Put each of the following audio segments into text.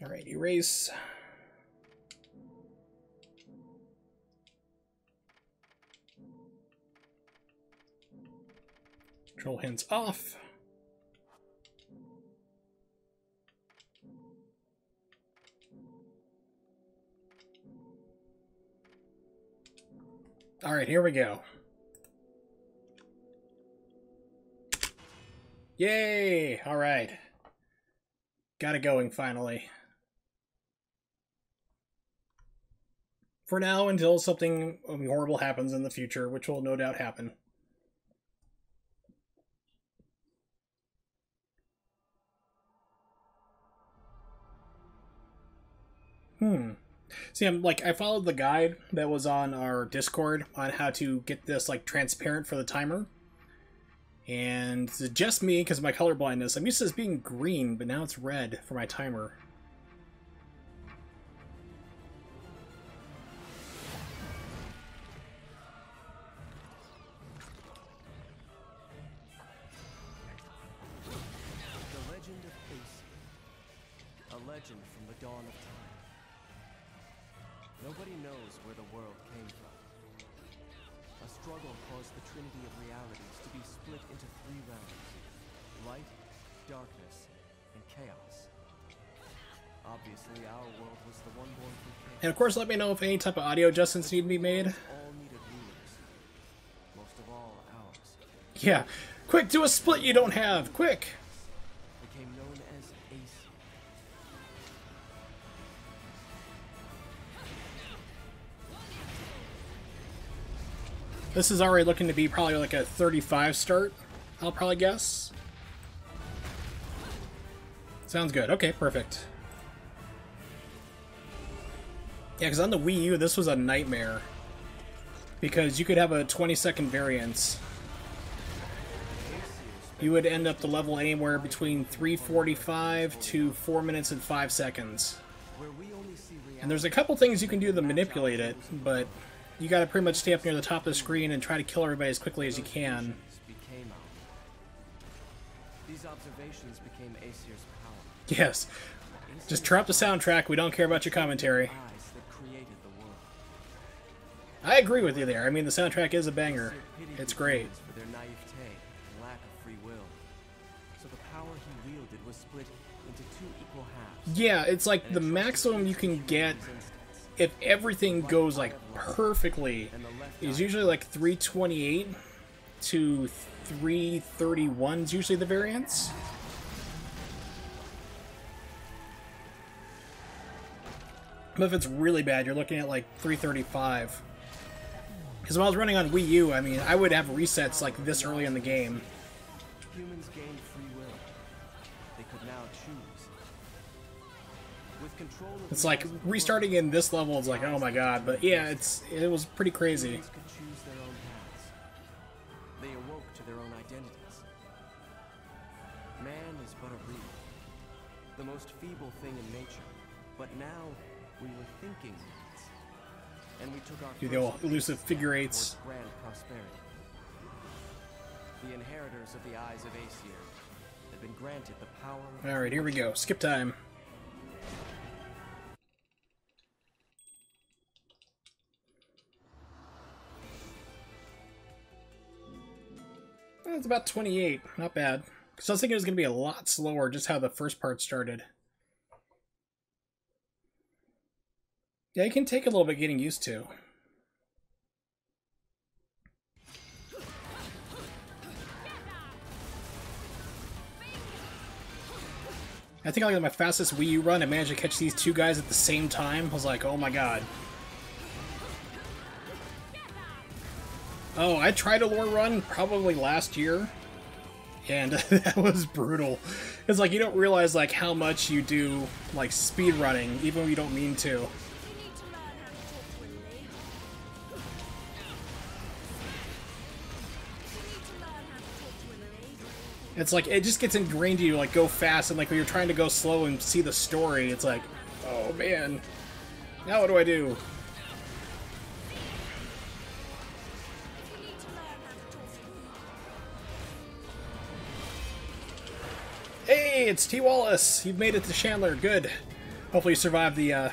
Alright, erase. Control hands off. Alright, here we go. Yay! Alright. Got it going, finally. For now, until something horrible happens in the future, which will no doubt happen. See, I followed the guide that was on our Discord on how to get this, like, transparent for the timer. And it's just me, because of my color blindness. I'm used to this being green, but now it's red for my timer. The legend of Ace. A legend from the dawn of time. Nobody knows where the world came from. A struggle caused the trinity of realities to be split into 3 realms: light, darkness, and chaos. Obviously, our world was the one born from chaos. And of course, let me know if any type of audio adjustments need to be made. All needed rulers. Most of all, ours. Yeah. Quick, do a split you don't have! Quick! Became known as Ace. This is already looking to be probably like a 35 start, I'll probably guess. Sounds good. Okay, perfect. Yeah, because on the Wii U, this was a nightmare. Because you could have a 20-second variance. You would end up the level anywhere between 3:45 to 4 minutes and 5 seconds. And there's a couple things you can do to manipulate it, but you gotta pretty much stay up near the top of the screen and try to kill everybody as quickly as you can. These observations became Aesir's power. Yes. Just turn up the soundtrack, we don't care about your commentary. I agree with you there. I mean, the soundtrack is a banger. It's great. For their naivete and lack of free will. So the power he wielded was split into 2 equal halves. Yeah, it's like the maximum you can get if everything goes like perfectly is usually like 328 to 331 is usually the variance. But if it's really bad, you're looking at like 335. Because when I was running on Wii U, I mean, I would have resets like this early in the game. Humans gained free will. They could now choose. With control of It's like restarting in this level is like, oh my god. But yeah, it was pretty crazy. humans could choose their own paths. They awoke to their own identities. Man is but a reed, the most feeble thing in nature. But now we were thinking needs, and we took our Do the old first elusive step figure eights. towards grand prosperity. The inheritors of the eyes of Aesir had been granted the power of Alright, here we go. Skip time. It's about 28. Not bad. Because I was thinking it was going to be a lot slower, just how the first part started. Yeah, it can take a little bit getting used to. I think like my fastest Wii U run, I managed to catch these 2 guys at the same time. I was like, oh my god. Oh, I tried a lore run probably last year, and that was brutal. It's like you don't realize like how much you do like speed running, even when you don't mean to. It's like it just gets ingrained in you, like go fast, and like when you're trying to go slow and see the story, it's like, oh man, now what do I do? Hey, it's T. Wallace. You've made it to Chandler. Good. Hopefully you survive the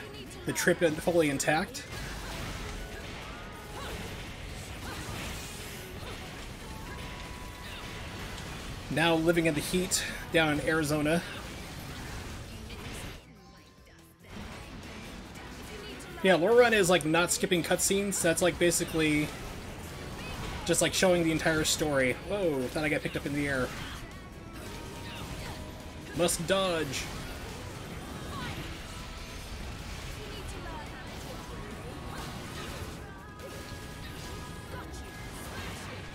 trip fully intact. Now living in the heat down in Arizona. Yeah, lore run is like not skipping cutscenes. That's like basically just like showing the entire story. Whoa, thought I got picked up in the air. Must dodge.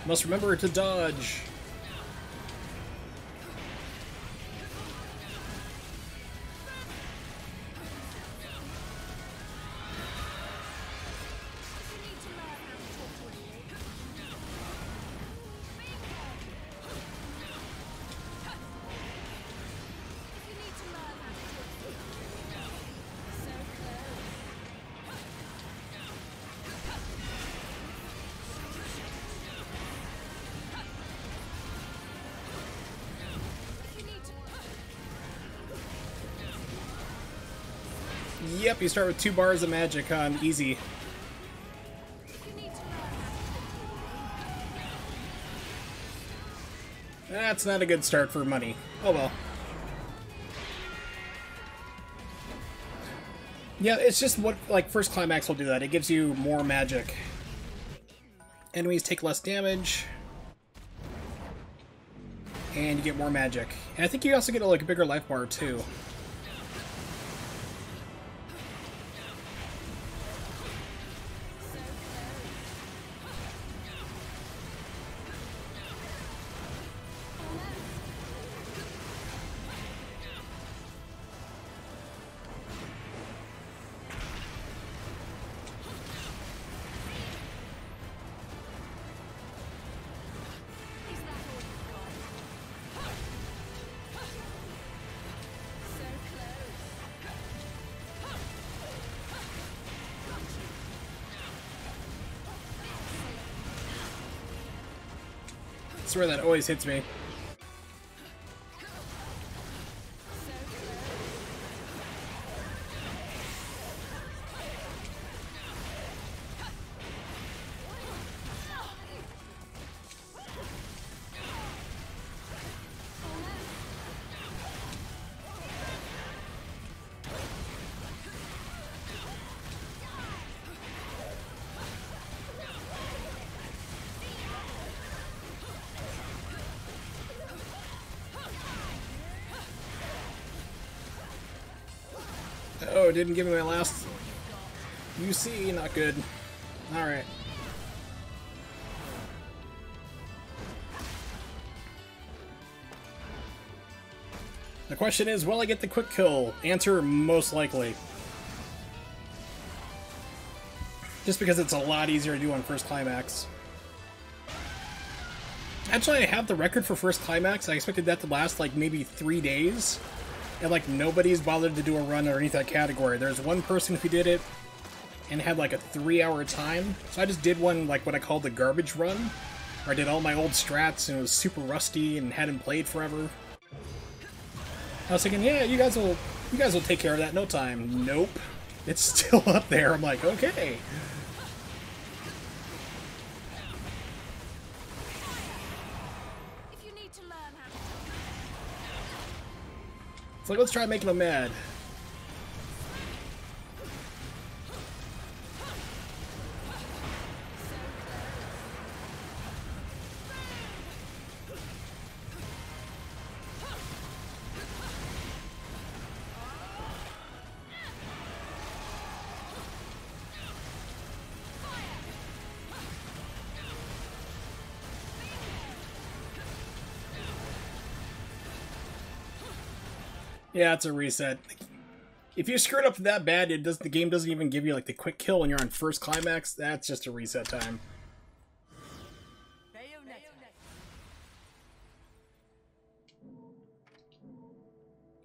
Must remember to dodge. Yep, you start with 2 bars of magic on easy. That's not a good start for money. Oh well. Yeah, it's just what, like, first Climax will do that. It gives you more magic. Enemies take less damage. And you get more magic. And I think you also get like a bigger life bar too. I swear that always hits me. Oh, it didn't give me my last UC, not good. Alright. The question is, will I get the quick kill? Answer, most likely. Just because it's a lot easier to do on first Climax. Actually, I have the record for first Climax. I expected that to last like maybe 3 days. And like nobody's bothered to do a run underneath that category. There's one person who did it and had like a 3-hour time. So I just did one, like what I call the garbage run. Where I did all my old strats and it was super rusty and hadn't played forever. I was thinking, yeah, you guys will take care of that in no time. Nope. It's still up there. I'm like, okay. It's like, let's try making them mad. Yeah, it's a reset. If you screw it up that bad, the game doesn't even give you like the quick kill when you're on first Climax. That's just a reset time.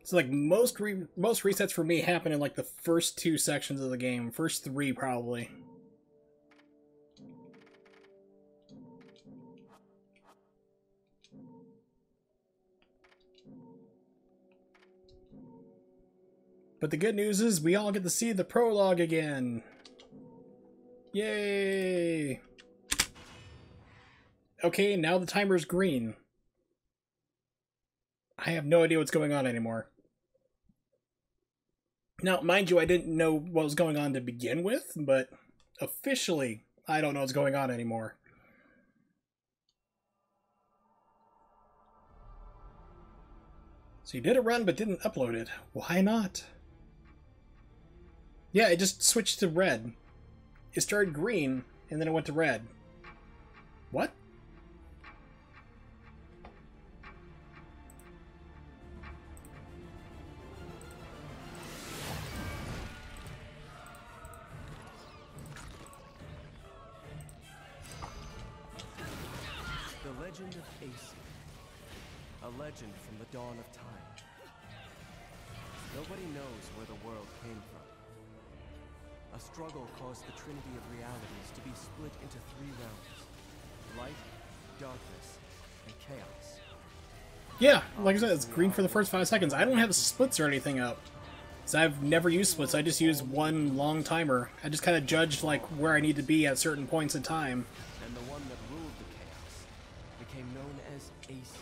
So like most resets for me happen in like the first 2 sections of the game, first 3 probably. But the good news is we all get to see the prologue again. Yay! Okay, now the timer's green. I have no idea what's going on anymore. Now, mind you, I didn't know what was going on to begin with, but officially, I don't know what's going on anymore. So you did a run but didn't upload it. Why not? Yeah, it just switched to red. It started green, and then it went to red. What? The legend of Aesir. A legend from the dawn of time. Nobody knows where the world came from. A struggle caused the trinity of realities to be split into three realms. Light, darkness, and chaos. Yeah, like I said, it's green for the first 5 seconds. I don't have splits or anything up. So I've never used splits, I just use one long timer. I just kind of judged like where I need to be at certain points in time. And the one that ruled the chaos became known as Aesir.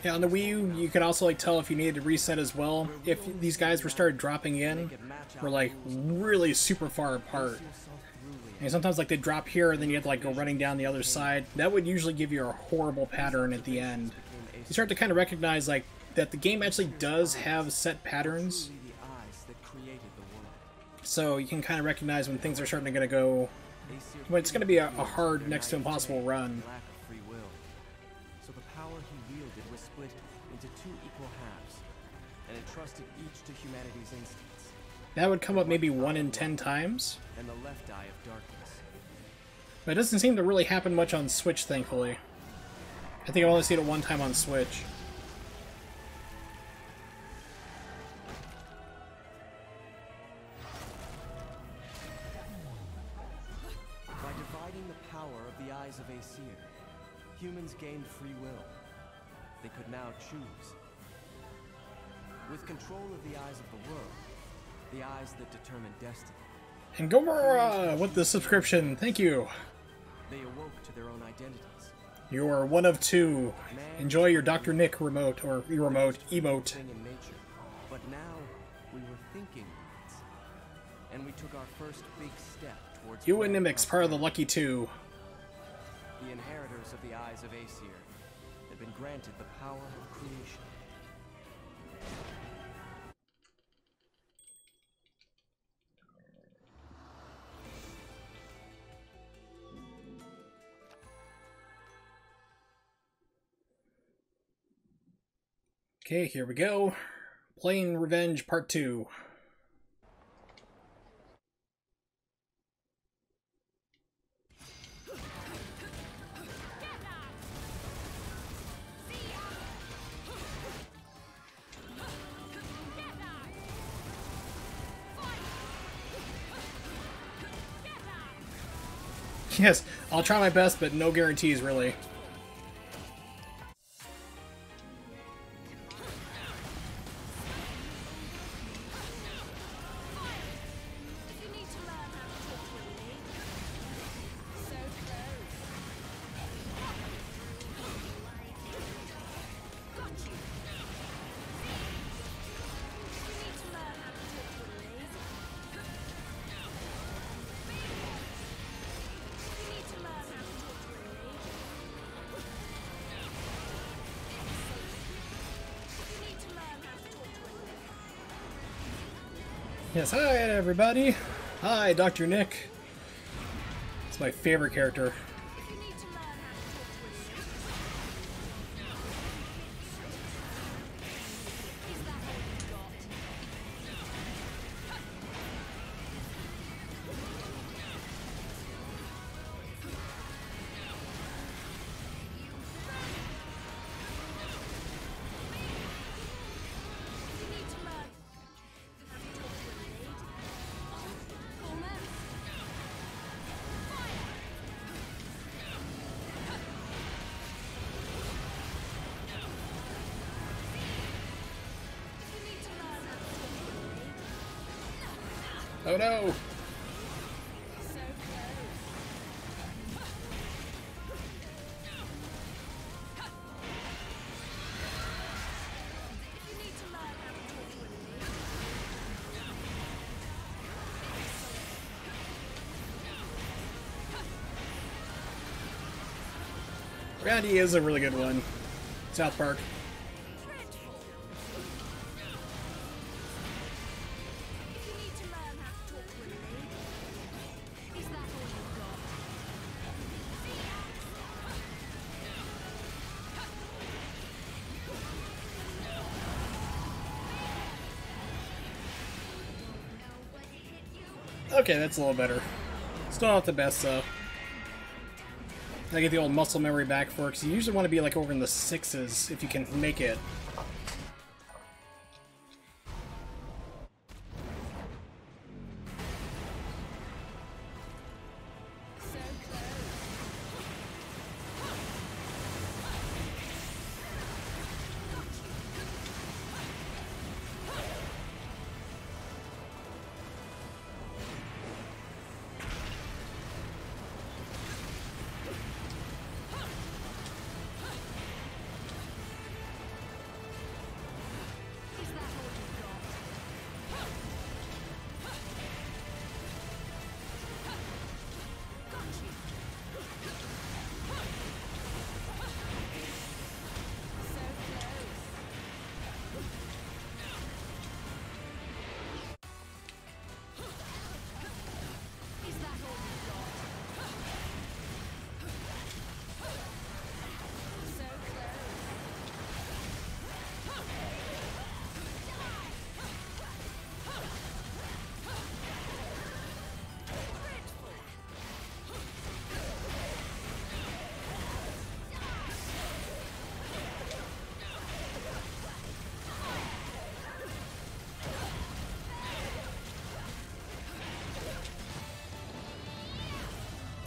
Yeah, on the Wii U, you could also like tell if you needed to reset as well. If these guys were started dropping in, were like really super far apart. And sometimes like they drop here and then you have to like go running down the other side. That would usually give you a horrible pattern at the end. You start to kind of recognize like that the game actually does have set patterns. So you can kind of recognize when things are starting to go, when it's going to be a hard, next to impossible run. So the power he wielded was split into two equal halves, and entrusted each to humanity's instincts. That would come up maybe 1 in 10 times. And the left eye of darkness. But it doesn't seem to really happen much on Switch, thankfully. I think I've only seen it one time on Switch. By dividing the power of the eyes of Aesir, humans gained free will. They could now choose. With control of the eyes of the world, the eyes that determine destiny. And Gomorrah with the subscription, thank you. They awoke to their own identities. You are one of two. Enjoy your Dr. Nick remote, or remote emote. In nature. But now, we were thinking words. And we took our first big step towards... You and Nimix, part of the Lucky Two. The inheritors of the eyes of Aesir had been granted the power of creation. Okay, here we go. Playing Revenge Part 2. Yes, I'll try my best, but no guarantees, really. Yes, hi everybody! Hi, Dr. Nick. It's my favorite character. Oh no! Randy is a really good one. South Park. Okay, that's a little better. Still not the best, though. I get the old muscle memory back for it, because you usually want to be like over in the 6s if you can make it.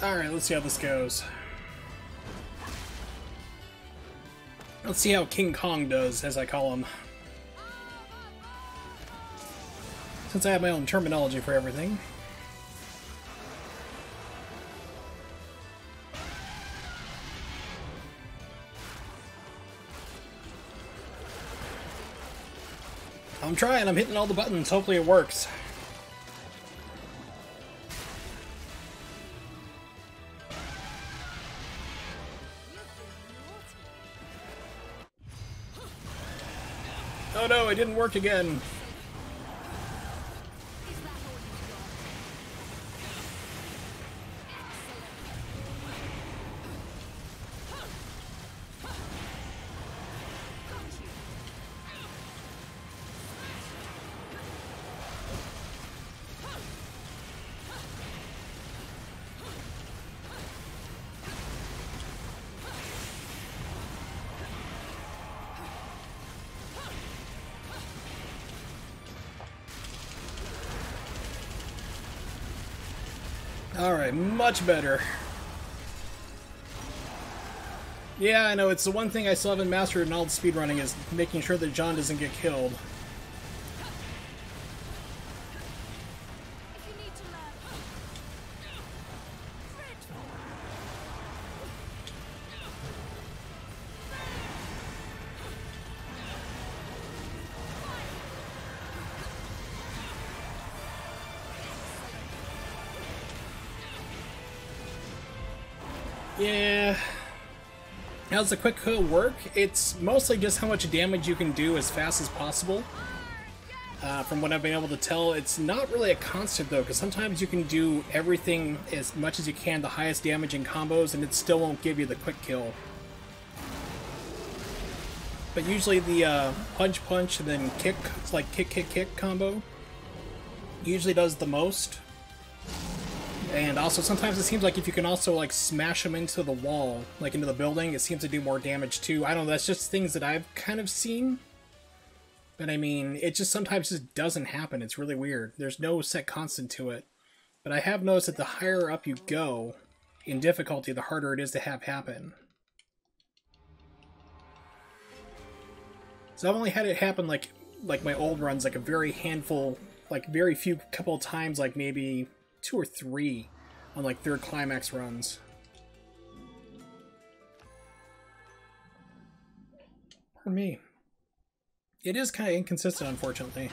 Alright, let's see how this goes. Let's see how King Kong does, as I call him. Since I have my own terminology for everything. I'm trying, I'm hitting all the buttons, hopefully it works. Oh no, it didn't work again. Alright, much better. Yeah, I know, it's the one thing I still haven't mastered in all the speedrunning is making sure that John doesn't get killed. Yeah. How's the quick kill work? It's mostly just how much damage you can do as fast as possible. From what I've been able to tell, it's not really a constant though, because sometimes you can do everything as much as you can, the highest damaging combos, and it still won't give you the quick kill. But usually the punch punch and then kick, it's like kick kick kick combo, usually does the most. And also, sometimes it seems like if you can also, like, smash them into the wall, like into the building, it seems to do more damage too. I don't know, that's just things that I've kind of seen. But I mean, it just sometimes just doesn't happen. It's really weird. There's no set constant to it. But I have noticed that the higher up you go in difficulty, the harder it is to have happen. So I've only had it happen like my old runs, like a very handful like very few couple of times, like maybe 2 or 3 on like third climax runs. Pardon me. It is kind of inconsistent, unfortunately.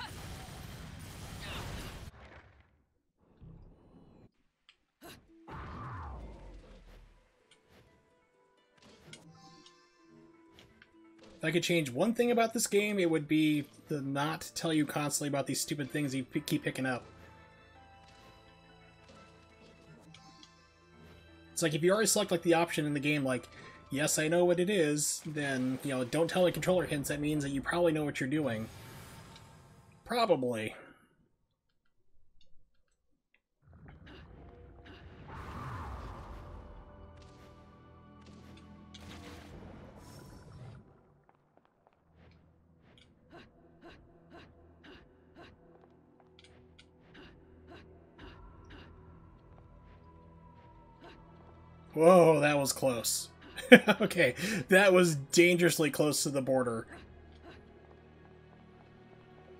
If I could change one thing about this game, it would be to not tell you constantly about these stupid things you keep picking up. It's like if you already select like the option in the game, like, yes, I know what it is, then, you know, don't tell me controller hints. That means that you probably know what you're doing. Probably. Whoa, that was close. Okay, that was dangerously close to the border.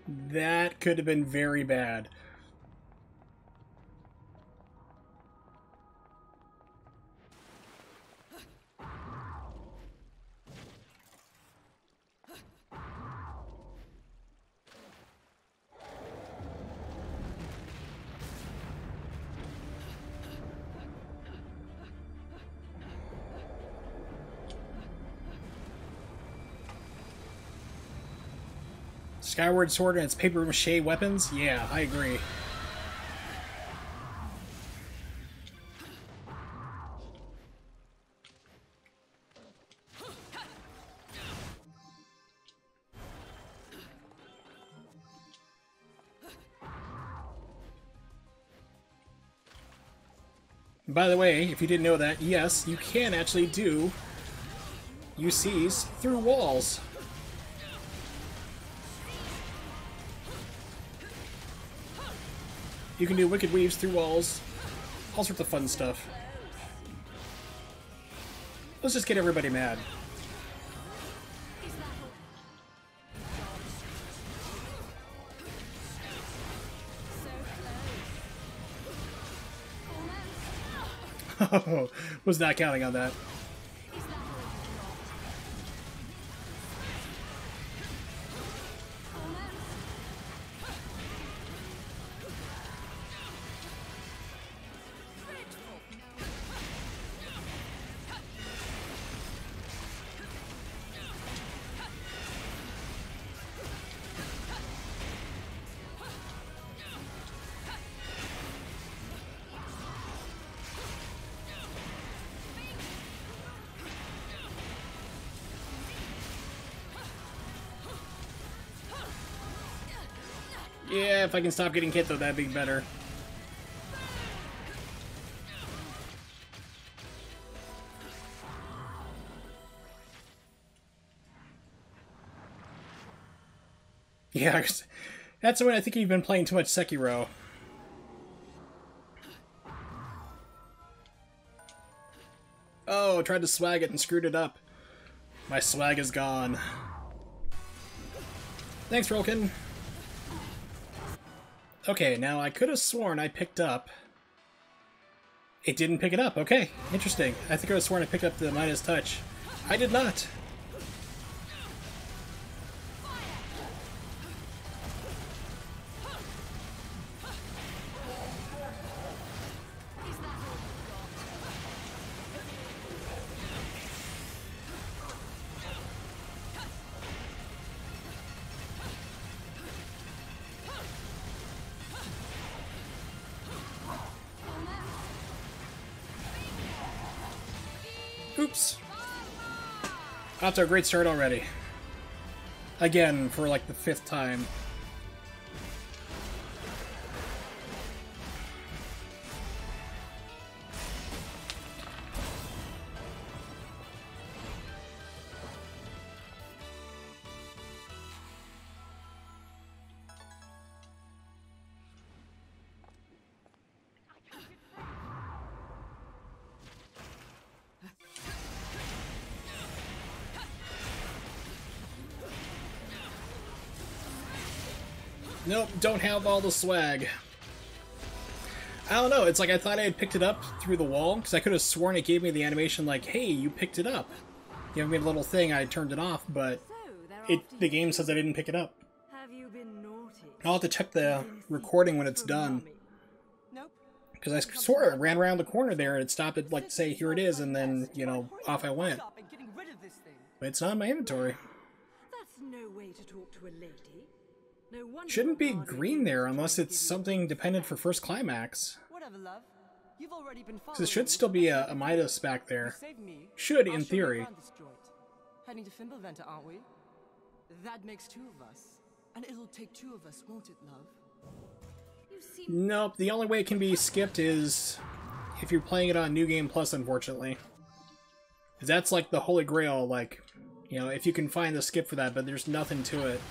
That could have been very bad. Skyward Sword and its paper mache weapons? Yeah, I agree. By the way, if you didn't know that, yes, you can actually do UCs through walls. You can do wicked weaves through walls, all sorts of fun stuff. Let's just get everybody mad. Oh, was not counting on that. Yeah, if I can stop getting hit, though, that'd be better. Yeah, that's when I think you've been playing too much Sekiro. Oh, tried to swag it and screwed it up. My swag is gone. Thanks, Rolkin. Okay, now I could have sworn I picked up... It didn't pick it up. Okay, interesting. I think I was sworn I picked up the Midas Touch. I did not. Oops. Off to a great start already. Again, for like the 5th time. Nope, don't have all the swag. I don't know, it's like I thought I had picked it up through the wall, because I could have sworn it gave me the animation like, hey, you picked it up. You gave me a little thing, I turned it off, but the game says I didn't pick it up. Have you been naughty? I'll have to check the recording when it's done. Nope. Because I swore I ran around the corner there and it stopped at, like, say, here it is, and then, you know, off I went. But it's not in my inventory. That's no way to talk to a lady. No wonder Shouldn't be green there unless it's something dependent for first climax. Whatever, love. You've already been Because it should still be a Midas back there. Should, in theory. Heading to Fimbulventa, aren't we? That makes two of us. And it'll take two of us, won't it, love? Nope, the only way it can be skipped is if you're playing it on New Game Plus, unfortunately. 'Cause that's like the holy grail, like, you know, if you can find the skip for that, but there's nothing to it.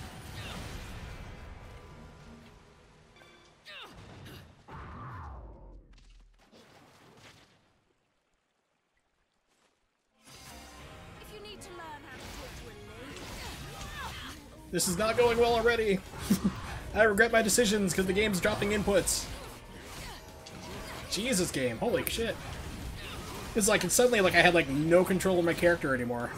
This is not going well already. I regret my decisions because the game's dropping inputs. Jesus, game. Holy shit. It's like, it's suddenly like I had like no control of my character anymore.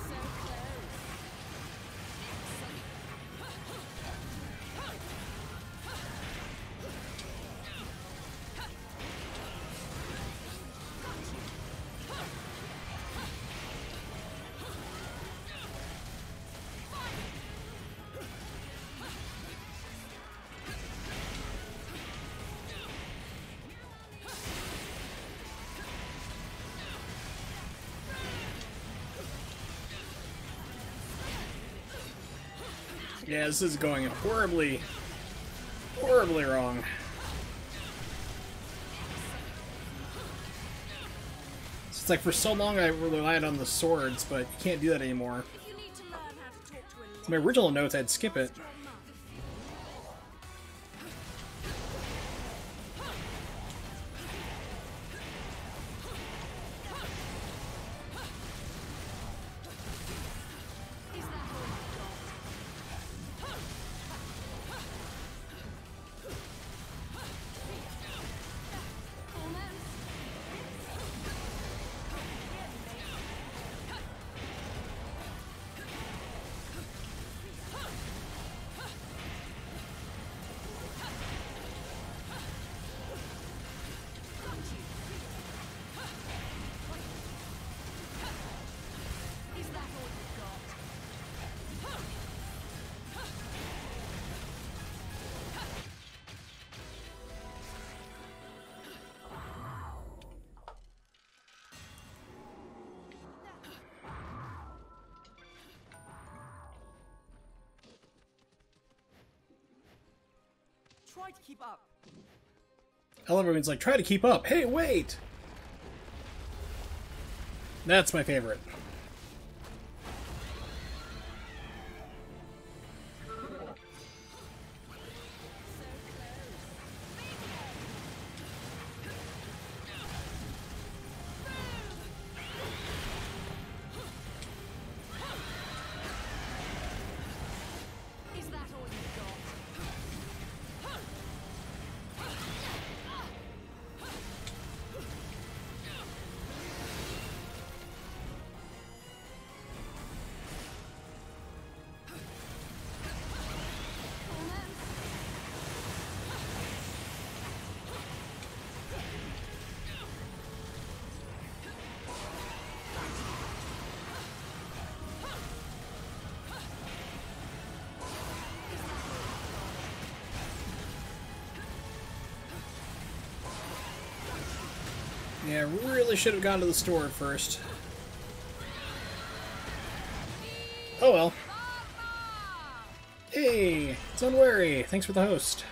Yeah, this is going horribly, horribly wrong. It's like for so long I relied on the swords, but you can't do that anymore. In my original notes, I'd skip it. Try to keep up. I love everyone's like, try to keep up. Hey, wait! That's my favorite. Yeah, really should have gone to the store at first. Oh well. Hey, it's Unwary. Thanks for the host.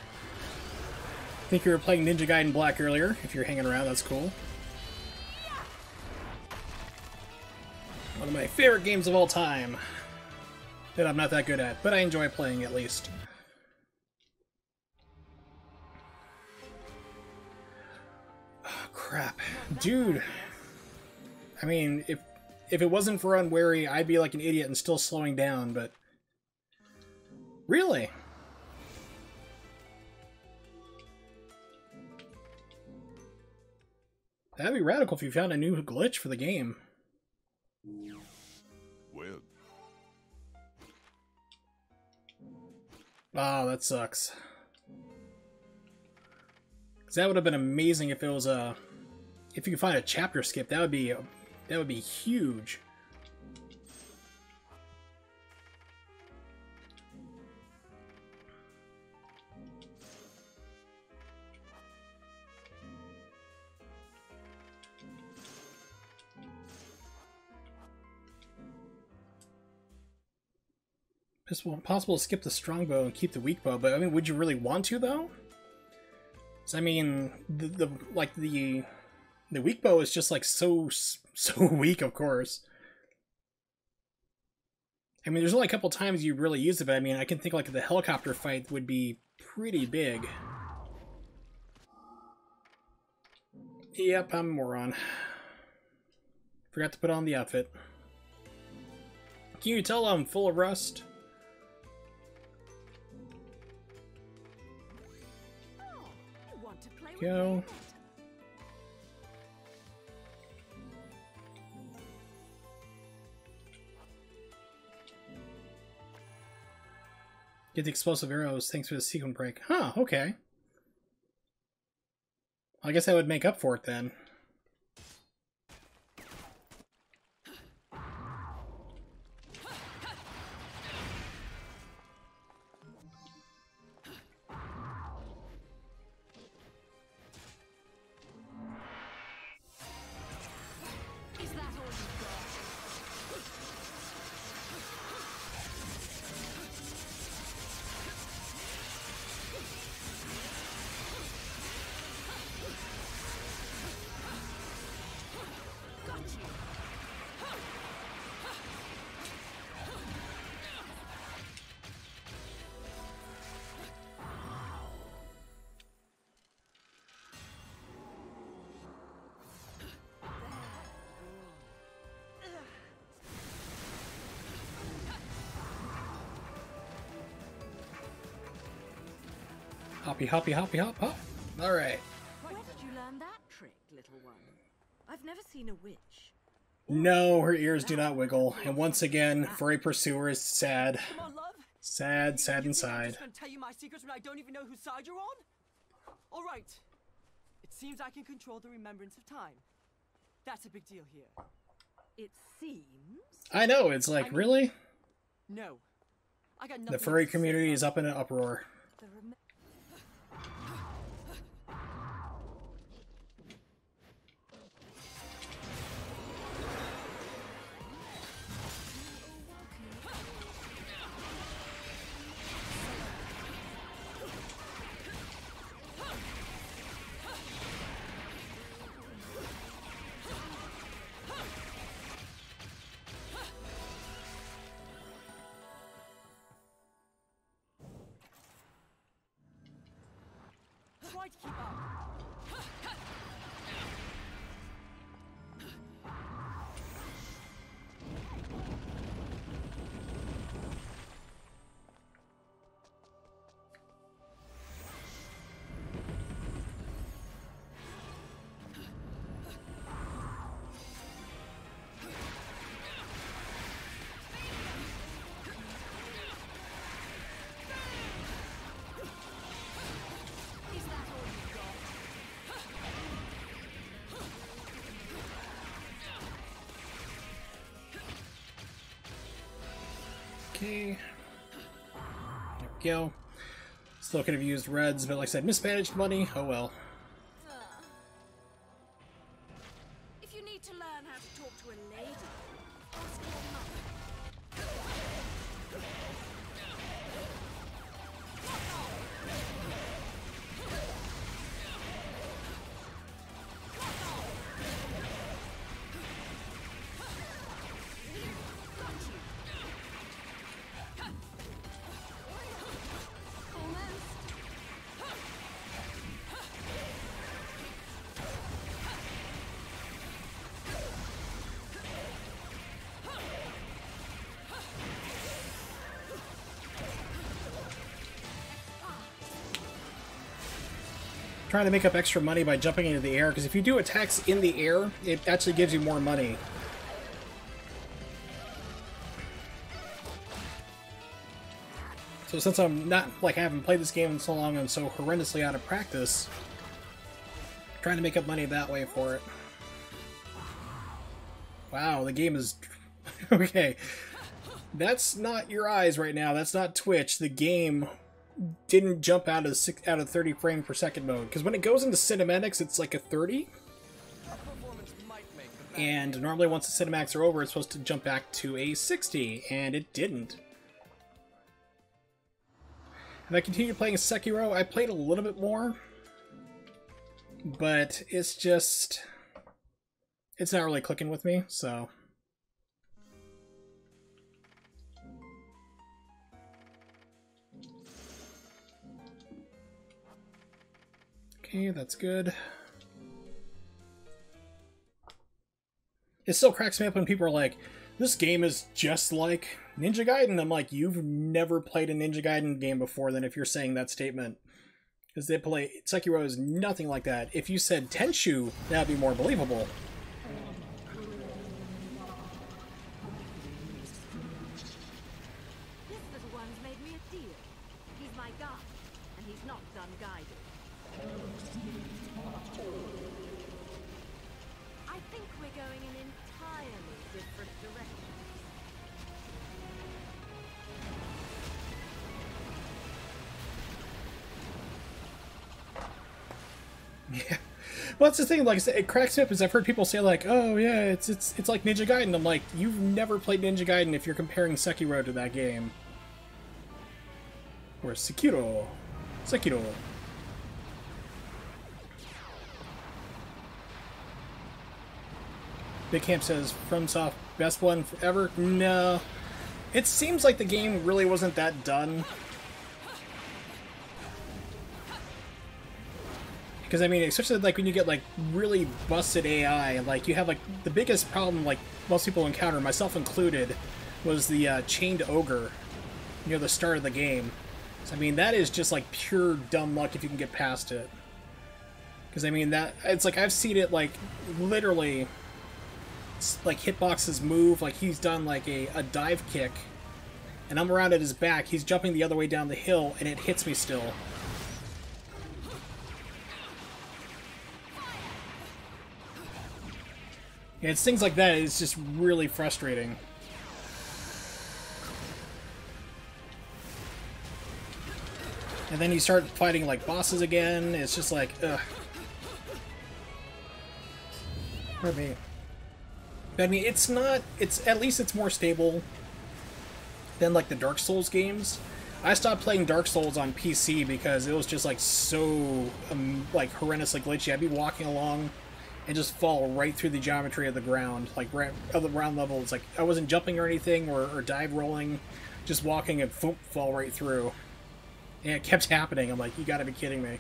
I think you were playing Ninja Gaiden Black earlier. If you're hanging around, that's cool. One of my favorite games of all time. That I'm not that good at, but I enjoy playing at least. Crap. Dude. I mean, if it wasn't for Unwary, I'd be like an idiot and still slowing down, but... Really? That'd be radical if you found a new glitch for the game. Well, Oh, that sucks. 'Cause that would have been amazing if it was a... If you could find a chapter skip, that would be huge. It's possible to skip the strongbow and keep the weak bow, but I mean, would you really want to though? 'Cause, I mean, the weak bow is just like so weak, of course. I mean, there's only a couple times you really use it, but I mean, I can think like the helicopter fight would be pretty big. Yep, I'm a moron. Forgot to put on the outfit. Can you tell I'm full of rust? Go. Get the explosive arrows thanks for the sequence break. Huh, okay. I guess that would make up for it then. Hoppy, hoppy, hoppy, hop, hop. Alright. Where did you learn that trick, little one? I've never seen a witch. No, her ears do not wiggle. And once again, furry pursuer is sad. Come on, love. Sad, sad inside. I'm just gonna tell you my secrets when I don't even know whose side you're on? Alright. It seems I can control the remembrance of time. That's a big deal here. It seems. I know, it's like, really? No. I got nothing The furry else to say community about is up in an uproar. The Try to keep up. Is that all you've got? Okay. There we go. Still could have used reds, but like I said, mismanaged money. Oh well. If you need to learn how to talk to a lady, ask your mother. Almost. trying to make up extra money by jumping into the air, because if you do attacks in the air, it actually gives you more money. So since I'm not, like, I haven't played this game in so long and so horrendously out of practice, I'm trying to make up money that way for it. Wow, the game is... okay. That's not your eyes right now. That's not Twitch. The game didn't jump out of 30 frame per second mode. Because when it goes into cinematics, it's like a 30. And normally once the cinematics are over, it's supposed to jump back to a 60. And it didn't. Have I continued playing Sekiro? I played a little bit more. But it's just... it's not really clicking with me, so... okay, that's good. It still cracks me up when people are like, this game is just like Ninja Gaiden. I'm like, you've never played a Ninja Gaiden game before then if you're saying that statement. Because they play... Sekiro is nothing like that. If you said Tenchu, that'd be more believable. This little one's made me a deal. He's my guide, and he's not done guiding. I think we're going in entirely different directions. Yeah. Well, that's the thing, like I said, it cracks me up, is I've heard people say, like, oh, yeah, it's like Ninja Gaiden. I'm like, you've never played Ninja Gaiden if you're comparing Sekiro to that game. Or Sekiro. Sekiro. Big Camp says, FromSoft, best one ever? No. It seems like the game really wasn't that done. Because, I mean, especially, like, when you get, like, really busted AI, like, you have, like, the biggest problem, like, most people encounter, myself included, was the chained ogre near the start of the game. So, I mean, that is just, like, pure dumb luck if you can get past it. Because, I mean, it's like, I've seen it, like, literally, like, hitboxes move, like, he's done, like, a dive kick, and I'm around at his back, he's jumping the other way down the hill, and it hits me still. Yeah, it's things like that, it's just really frustrating. And then you start fighting, like, bosses again, it's just like, ugh. Pardon me. But, I mean, it's not, at least it's more stable than, like, the Dark Souls games. I stopped playing Dark Souls on PC because it was just, like, so, like, horrendously glitchy. I'd be walking along and just fall right through the geometry of the ground. Like, right of the ground level, it's like, I wasn't jumping or anything, or dive rolling, just walking and fall right through. And it kept happening. I'm like, you gotta be kidding me.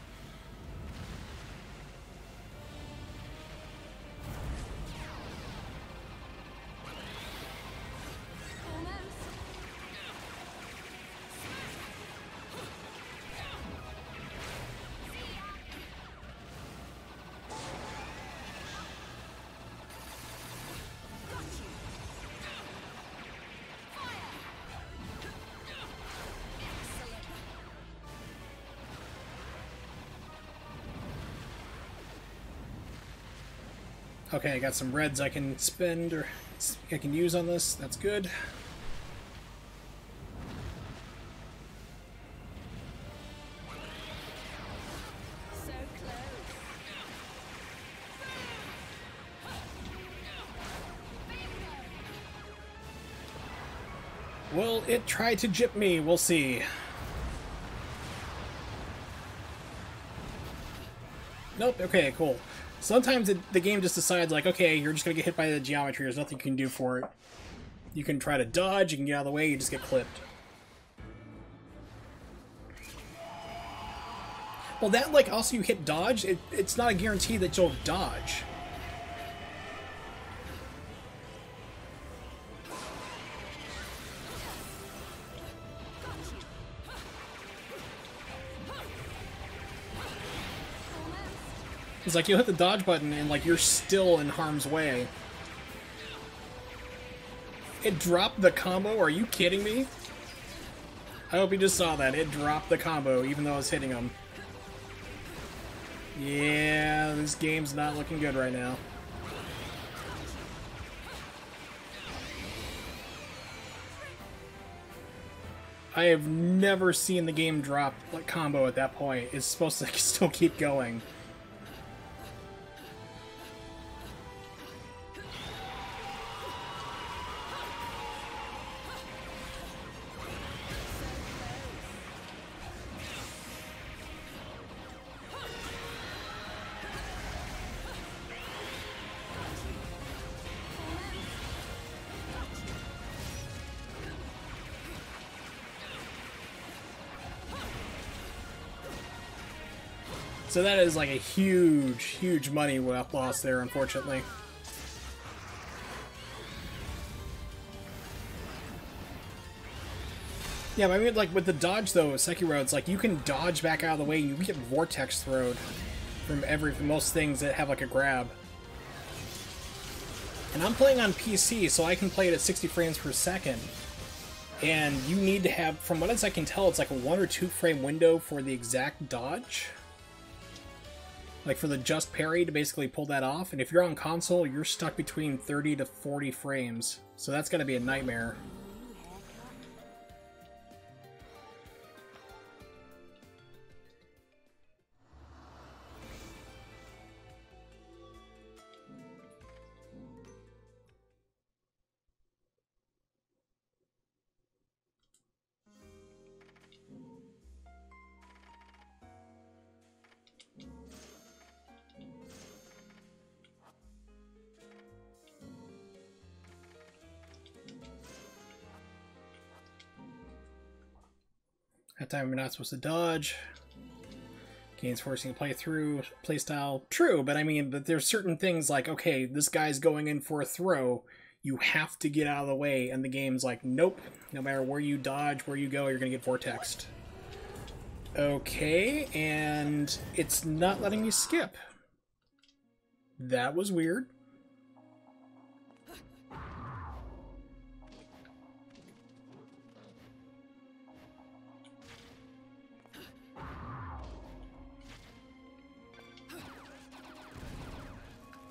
Okay, I got some reds I can spend, or I can use on this. That's good. So close. Well, it tried to jip me. We'll see. Nope. Okay, cool. Sometimes the game just decides, like, okay, you're just gonna get hit by the geometry. There's nothing you can do for it. You can try to dodge, you can get out of the way, you just get clipped. Well, that, like, also you hit dodge, it's not a guarantee that you'll dodge. It's like you hit the dodge button and like you're still in harm's way. It dropped the combo? Are you kidding me? I hope you just saw that. It dropped the combo even though I was hitting him. Yeah, this game's not looking good right now. I have never seen the game drop like combo at that point. It's supposed to still keep going. So that is like a huge, huge money loss there, unfortunately. Yeah, but I mean, like, with the dodge, though, Sekiro, it's like, you can dodge back out of the way, and you can get vortex throwed from most things that have, like, a grab. And I'm playing on PC, so I can play it at 60 frames per second. And you need to have, from what I can tell, it's like a 1 or 2 frame window for the exact dodge. Like, for the just parry to basically pull that off. And if you're on console, you're stuck between 30 to 40 frames. So that's going to be a nightmare. That time we're not supposed to dodge. Game's forcing a playstyle. True, but I mean, but there's certain things like, okay, this guy's going in for a throw. You have to get out of the way, and the game's like, nope. No matter where you dodge, where you go, you're gonna get vortexed. Okay, and it's not letting me skip. That was weird.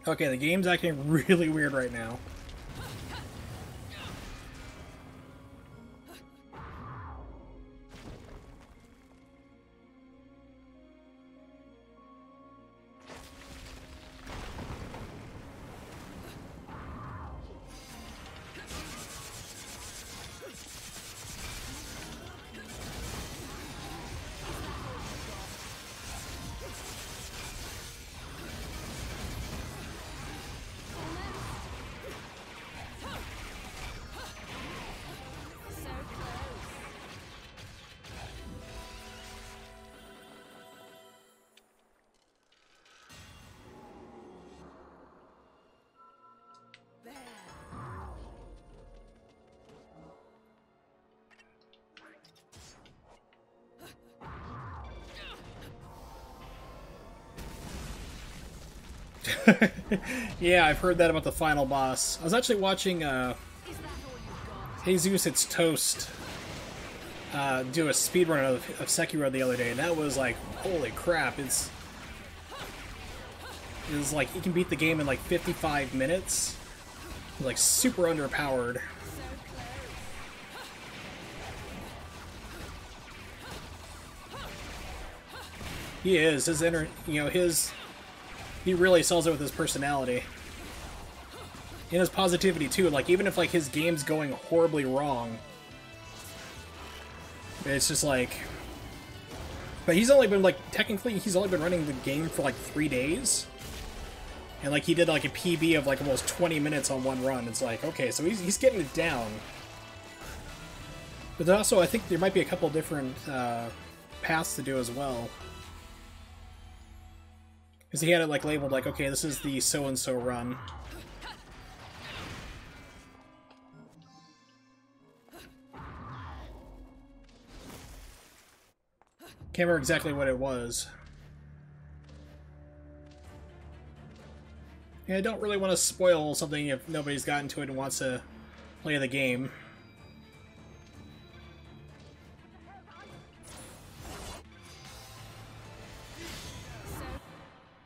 Okay, the game's acting really weird right now. Yeah, I've heard that about the final boss. I was actually watching Jesus It's Toast do a speedrun of Sekiro the other day, and that was like, holy crap, it's like he can beat the game in like 55 minutes. He's like super underpowered. He is. He really sells it with his personality. And his positivity, too. Like, even if, like, his game's going horribly wrong, it's just like... But he's only been, like, technically, he's only been running the game for, like, 3 days. And, like, he did, like, a PB of, like, almost 20 minutes on one run. It's like, okay, so he's getting it down. But then also, I think there might be a couple different paths to do as well. Because he had it, like, labeled, like, okay, this is the so-and-so run. Can't remember exactly what it was. Yeah, I don't really want to spoil something if nobody's gotten to it and wants to play the game.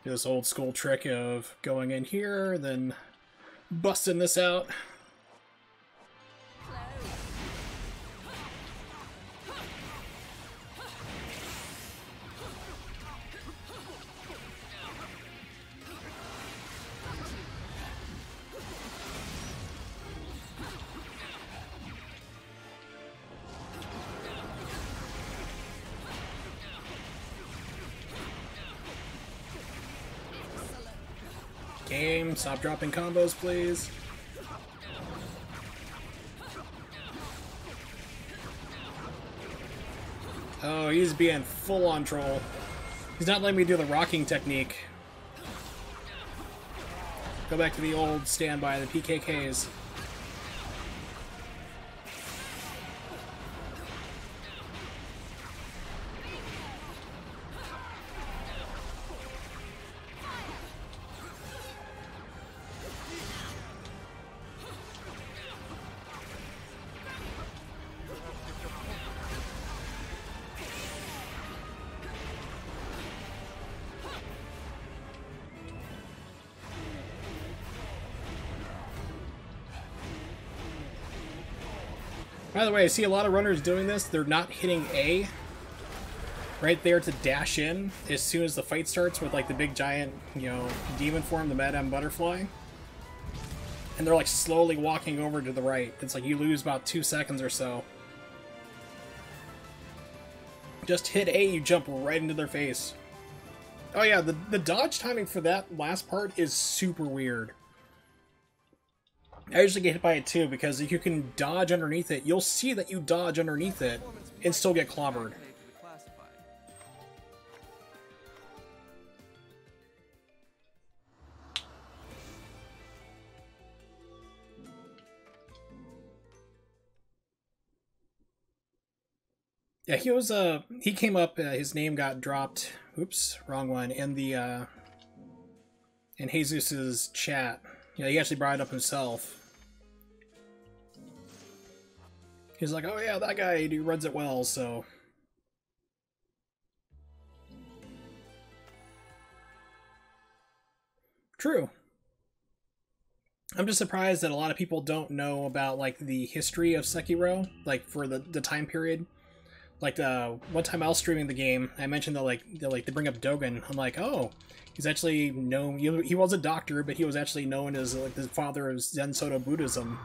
This old school trick of going in here, then busting this out. Game, stop dropping combos, please. Oh, he's being full on troll. He's not letting me do the rocking technique. Go back to the old standby, the PKKs. By the way, I see a lot of runners doing this. They're not hitting A right there to dash in as soon as the fight starts with like the big giant, you know, demon form, the Madame Butterfly. And they're like slowly walking over to the right. It's like you lose about 2 seconds or so. Just hit A, you jump right into their face. Oh yeah, the dodge timing for that last part is super weird. I usually get hit by it too, because if you can dodge underneath it, you'll see that you dodge underneath it and still get clobbered. Yeah, he came up, his name got dropped, oops, wrong one, in Jesus's chat. Yeah, he actually brought it up himself. He's like, oh yeah, that guy, he runs it well, so... True. I'm just surprised that a lot of people don't know about, like, the history of Sekiro, like, for the time period. Like, one time I was streaming the game, I mentioned that, they bring up Dogen. I'm like, oh, he's actually known, he was a doctor, but he was actually known as, like, the father of Zen Soto Buddhism.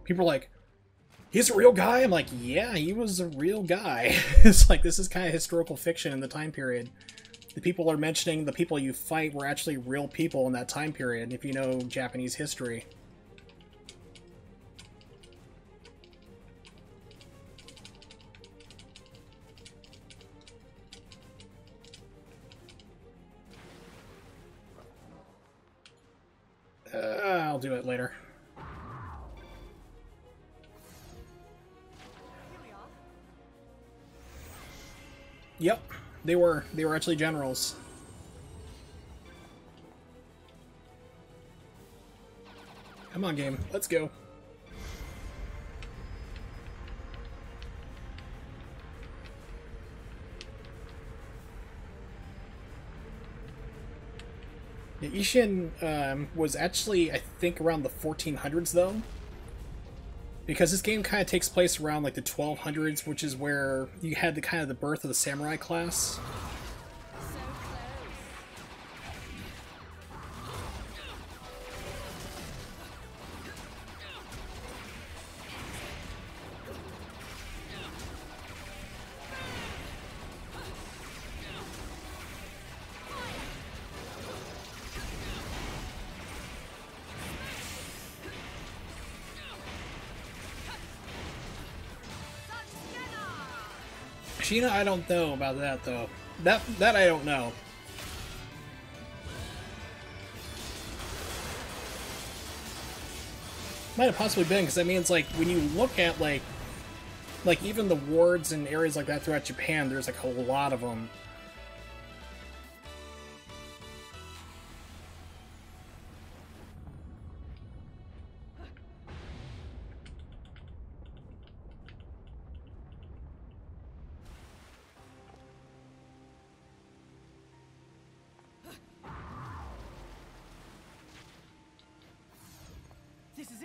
People are like, he's a real guy? I'm like, yeah, he was a real guy. It's like, this is kind of historical fiction in the time period. The people are mentioning the people you fight were actually real people in that time period, if you know Japanese history. I'll do it later. Yep, they were actually generals. Come on, game, let's go. Yeah, Ishin was actually, I think, around the 1400s, though. Because this game kind of takes place around, like, the 1200s, which is where you had the kind of the birth of the samurai class. Sheena, I don't know about that, though. That I don't know. Might have possibly been, because I mean, it's like, when you look at, like even the wards and areas like that throughout Japan, there's, like, a lot of them.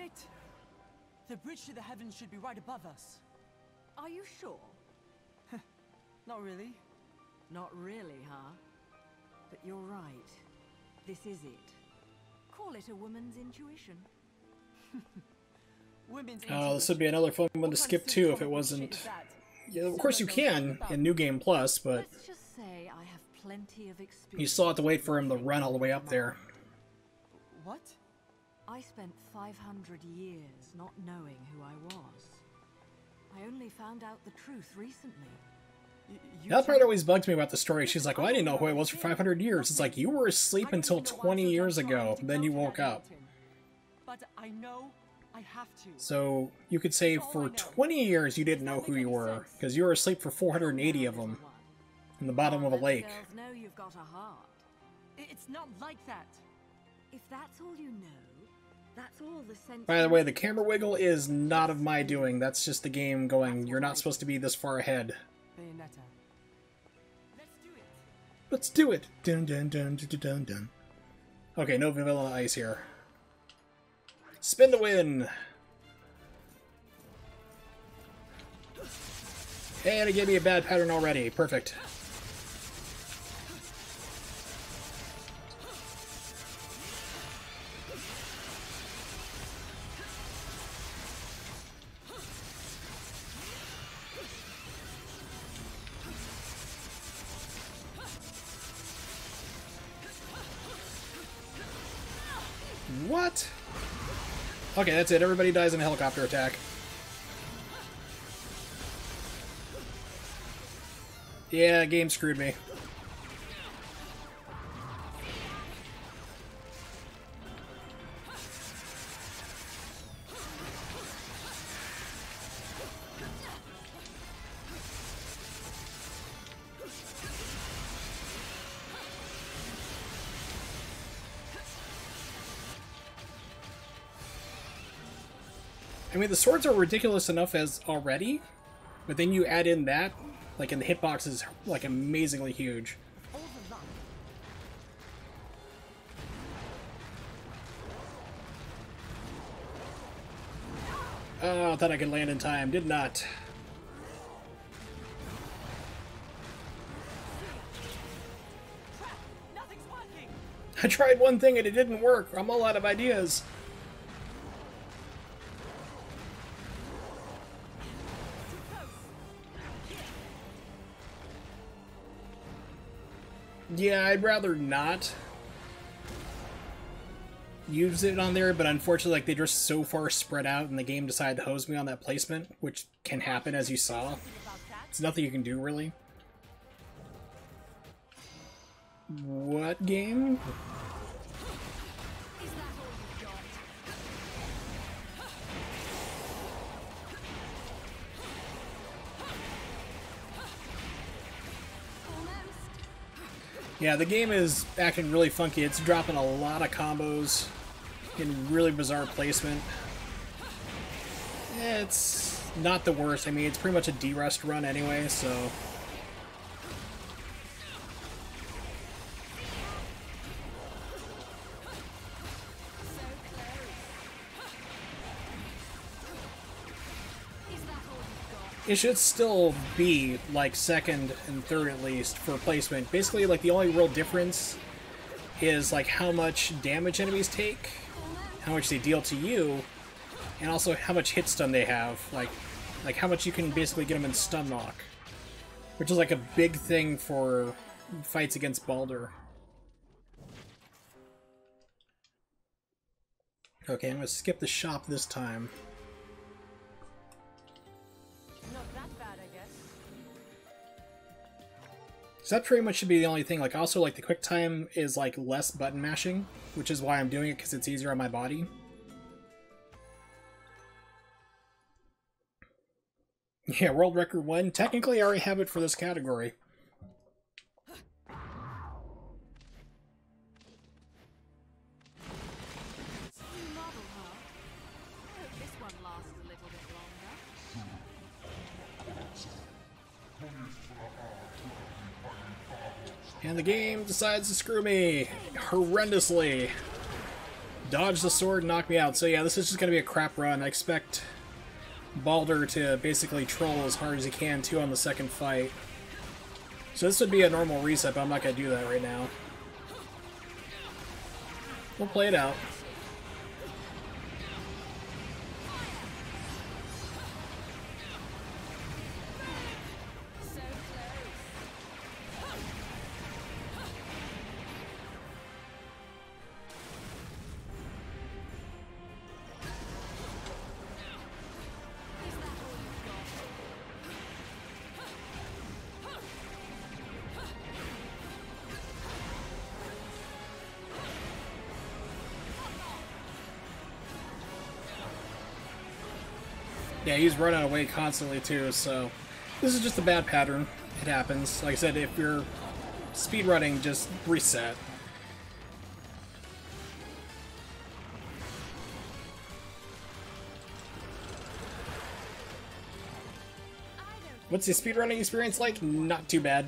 right. The bridge to the heavens should be right above us. Are you sure? Not really. Not really, huh? But you're right. This is it. Call it a woman's intuition. Women's Oh, this would be another fun one to skip too if it wasn't. Yeah, of course you can in New Game Plus, but Let's just say I have plenty of experience. you still have to wait for him to run all the way up there. What? I spent 500 years not knowing who I was. I only found out the truth recently. That part always bugged me about the story. She's like, well, I didn't know who I was for 500 years. It's like, you were asleep until 20 years ago, then you woke up. But I know I have to. So you could say for 20 years you didn't know who you were, because you were asleep for 480 of them in the bottom of a lake. Girls know you've got a heart. It's not like that. If that's all you know, that's all the sense. By the way, the camera wiggle is not of my doing. That's just the game going, you're not supposed to be this far ahead. Bayonetta. Let's do it. Let's do it! Dun dun dun dun dun dun. Okay, no vanilla ice here. Spin to win! And it gave me a bad pattern already. Perfect. What? Okay, that's it. Everybody dies in a helicopter attack. Yeah, game screwed me. I mean, the swords are ridiculous enough as already, but then you add in that, like, and the hitbox is, like, amazingly huge. Oh, I thought I could land in time. Did not. Nothing's working. I tried one thing and it didn't work. I'm all out of ideas. Yeah, I'd rather not use it on there, but unfortunately, like, they're just so far spread out and the game decided to hose me on that placement, which can happen, as you saw. It's nothing you can do, really. What game? Yeah, the game is acting really funky. It's dropping a lot of combos in really bizarre placement. It's not the worst. I mean, it's pretty much a D-Rust run anyway, so... It should still be, like, second and third at least for placement. Basically, like, the only real difference is, like, how much damage enemies take, how much they deal to you, and also how much hit stun they have. Like how much you can basically get them in stun lock. Which is, like, a big thing for fights against Baldur. Okay, I'm gonna skip the shop this time. So that pretty much should be the only thing. Like, also, like, the quick time is, like, less button mashing, which is why I'm doing it, because it's easier on my body. Yeah, world record 1. Technically, I already have it for this category. And the game decides to screw me horrendously. Dodge the sword and knock me out. So yeah, this is just going to be a crap run. I expect Baldur to basically troll as hard as he can, too, on the second fight. So this would be a normal reset, but I'm not going to do that right now. We'll play it out. Yeah, he's running away constantly too, so this is just a bad pattern. It happens. Like I said, if you're speedrunning, just reset. What's the speedrunning experience like? Not too bad.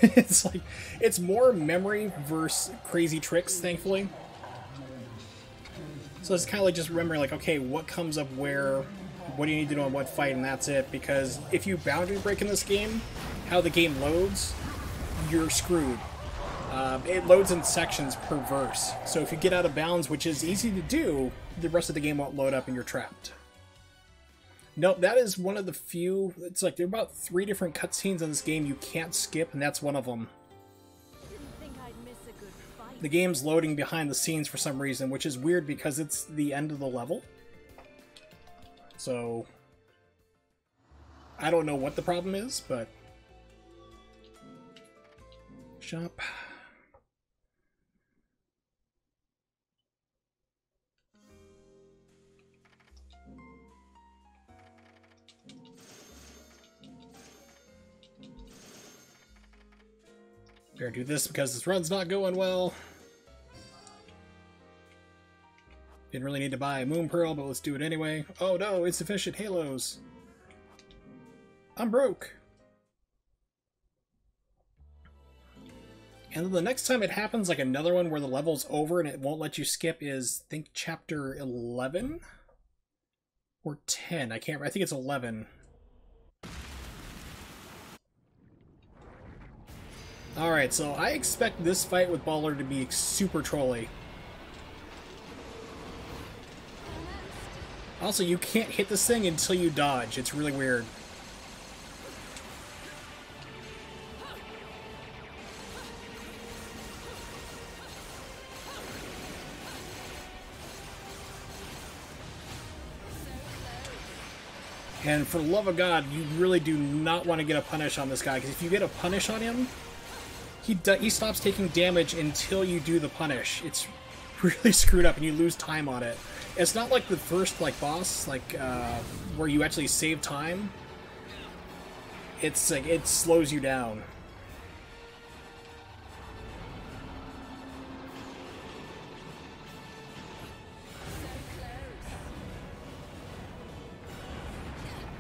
It's more memory versus crazy tricks, thankfully. So it's kind of like just remembering, like, okay, what comes up where, what do you need to do on what fight, and that's it. Because if you boundary break in this game, how the game loads, you're screwed. It loads in sections per verse. So if you get out of bounds, which is easy to do, the rest of the game won't load up and you're trapped. Nope, that is one of the few, it's like there are about 3 different cutscenes in this game you can't skip, and that's one of them. The game's loading behind the scenes for some reason, which is weird because it's the end of the level. So, I don't know what the problem is, but... Shop. Better do this because this run's not going well. Didn't really need to buy a Moon Pearl, but let's do it anyway. Oh no, insufficient halos. I'm broke. And then the next time it happens, like another one where the level's over and it won't let you skip is, I think, chapter 11? Or 10, I think it's 11. Alright, so I expect this fight with Baldur to be super trolly. Also, you can't hit this thing until you dodge. It's really weird. And for the love of God, you really do not want to get a punish on this guy, because if you get a punish on him, he stops taking damage until you do the punish. It's really screwed up and you lose time on it. It's not like the first boss, where you actually save time. It's like it slows you down.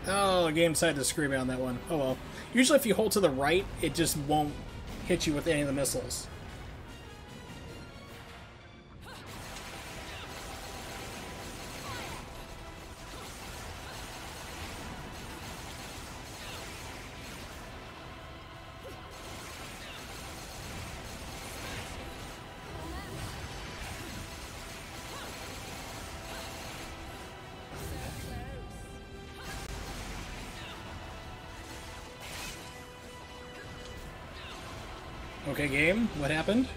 Oh, the game decided to screw me on that one. Oh well. Usually if you hold to the right, it just won't hit you with any of the missiles. Okay, game, what happened?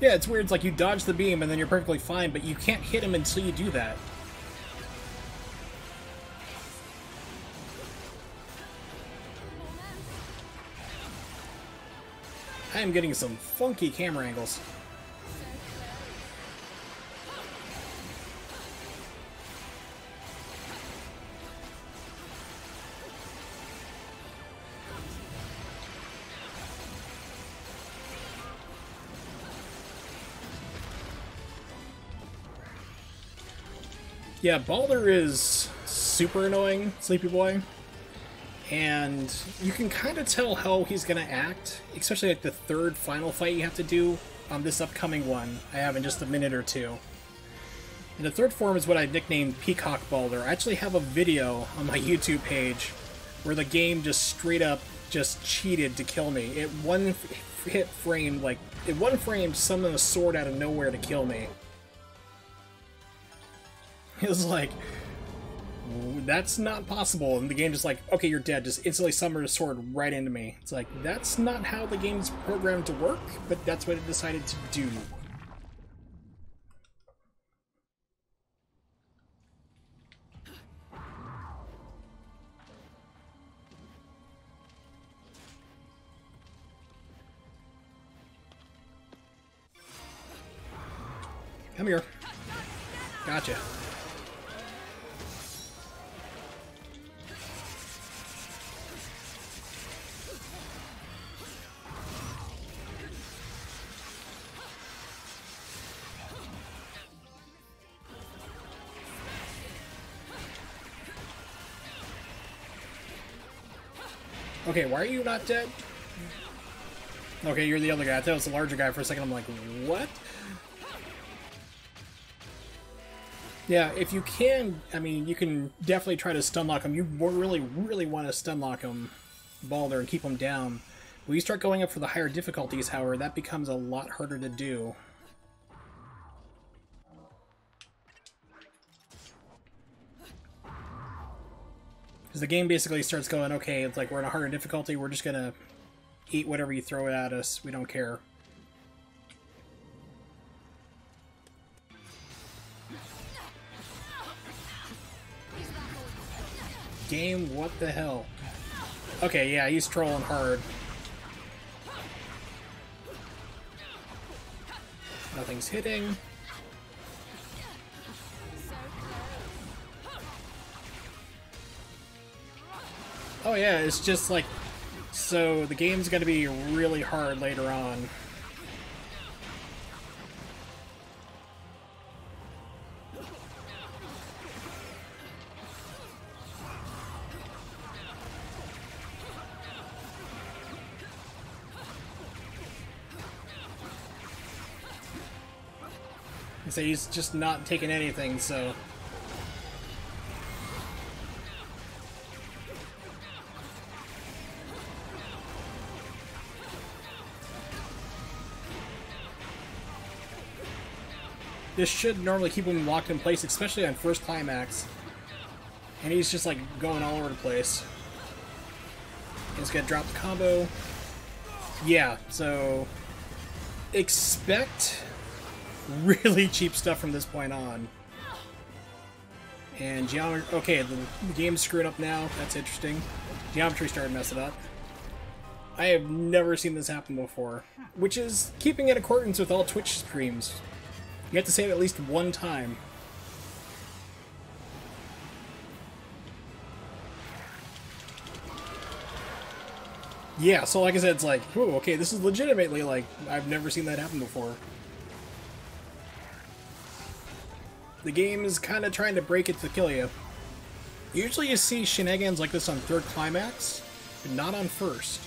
Yeah, it's weird. It's like you dodge the beam and then you're perfectly fine, but you can't hit him until you do that. I am getting some funky camera angles. Yeah, Baldur is super annoying, Sleepy Boy. And you can kind of tell how he's going to act, especially like the third final fight you have to do on this upcoming one I have in just a minute or two. And the third form is what I nicknamed Peacock Baldur. I actually have a video on my YouTube page where the game just straight up just cheated to kill me. It one frame summoned a sword out of nowhere to kill me. It was like, that's not possible, and the game just like, okay, you're dead, just instantly summoned a sword right into me. It's like, that's not how the game's programmed to work, but that's what it decided to do. Come here. Gotcha. Okay, why are you not dead? Okay, you're the other guy. I thought it was the larger guy for a second. I'm like, what? Yeah, if you can, I mean, you can definitely try to stun lock him. You really, really want to stun lock him, Baldur, and keep him down. When you start going up for the higher difficulties, however, that becomes a lot harder to do. Because the game basically starts going, okay, it's like we're in a harder difficulty, we're just gonna eat whatever you throw at us, we don't care. Game, what the hell? Okay, yeah, he's trolling hard. Nothing's hitting. Oh yeah, it's just like, so the game's gonna be really hard later on. So he's just not taking anything, so... This should normally keep him locked in place, especially on first Climax. And he's just like going all over the place. He's gonna drop the combo. Yeah, so... expect really cheap stuff from this point on. And geometry... Okay, the game's screwed up now. That's interesting. Geometry started messing up. I have never seen this happen before. Which is keeping in accordance with all Twitch streams. You have to say it at least one time. Yeah, so like I said, it's like, ooh, okay, this is legitimately, like, I've never seen that happen before. The game is kind of trying to break it to kill you. Usually you see shenanigans like this on third Climax, but not on first.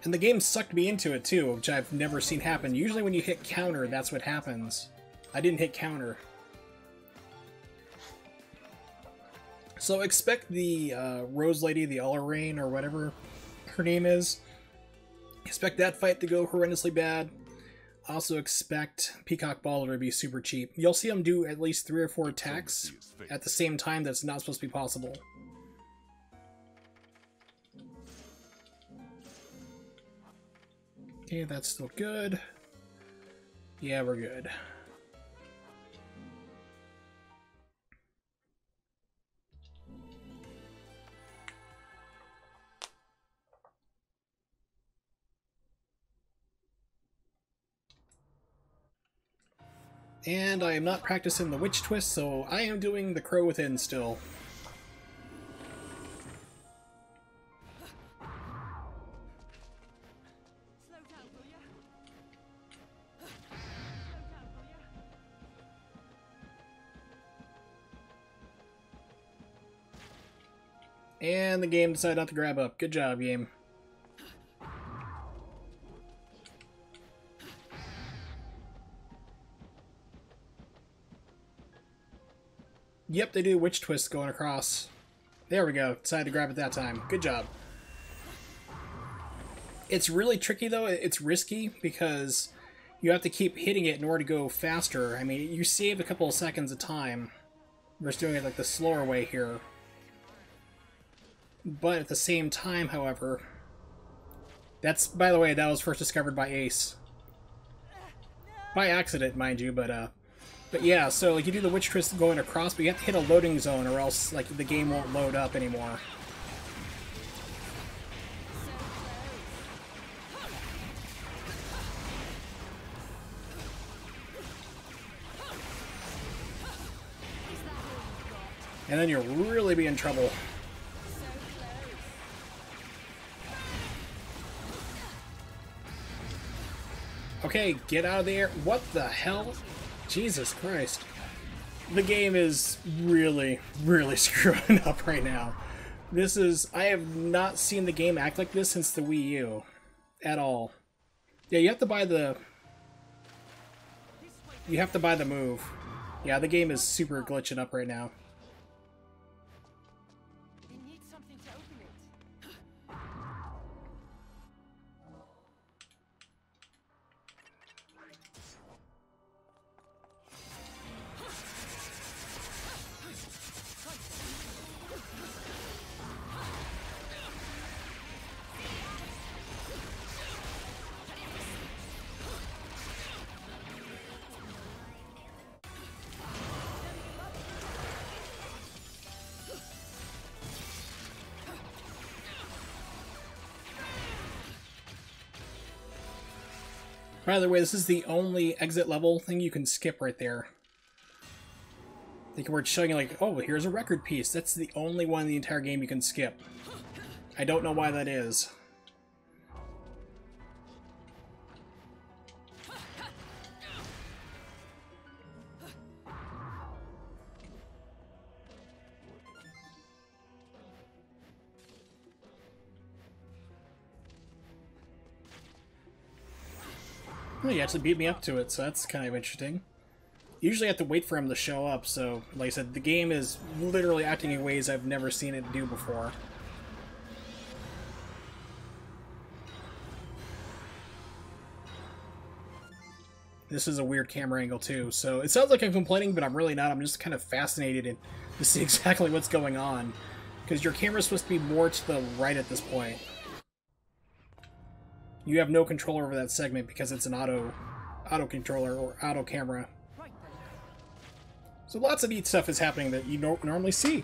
And the game sucked me into it too, which I've never seen happen. Usually when you hit counter, that's what happens. I didn't hit counter. So expect the Rose Lady, the Allerain, or whatever her name is. Expect that fight to go horrendously bad. Also expect Peacock Baldur to be super cheap. You'll see him do at least 3 or 4 attacks at the same time. That's not supposed to be possible. Okay, that's still good. Yeah, we're good. And I am not practicing the witch twist, so I am doing the crow within still. Slow down, will ya? And the game decided not to grab up. Good job, game. Yep, they do witch twist going across. There we go. Decided to grab it that time. Good job. It's really tricky, though. It's risky because you have to keep hitting it in order to go faster. I mean, you save a couple of seconds of time versus doing it like the slower way here. But at the same time, however, that's, by the way, that was first discovered by Ace. By accident, mind you, but yeah, so like you do the witch twist going across, but you have to hit a loading zone or else like the game won't load up anymore. And then you'll really be in trouble. Okay, get out of the air. What the hell? Jesus Christ. The game is really, really screwing up right now. This is... I have not seen the game act like this since the Wii U. At all. Yeah, you have to buy the... You have to buy the move. Yeah, the game is super glitching up right now. We need something to open it. By the way, this is the only exit level thing you can skip right there. I think we're showing you like, oh, here's a record piece. That's the only one in the entire game you can skip. I don't know why that is. Well, he actually beat me up to it, so that's kind of interesting. Usually I have to wait for him to show up, so, like I said, the game is literally acting in ways I've never seen it do before. This is a weird camera angle, too, so it sounds like I'm complaining, but I'm really not. I'm just kind of fascinated to see exactly what's going on, because your camera's supposed to be more to the right at this point. You have no control over that segment because it's an auto controller or auto camera. So lots of neat stuff is happening that you don't normally see.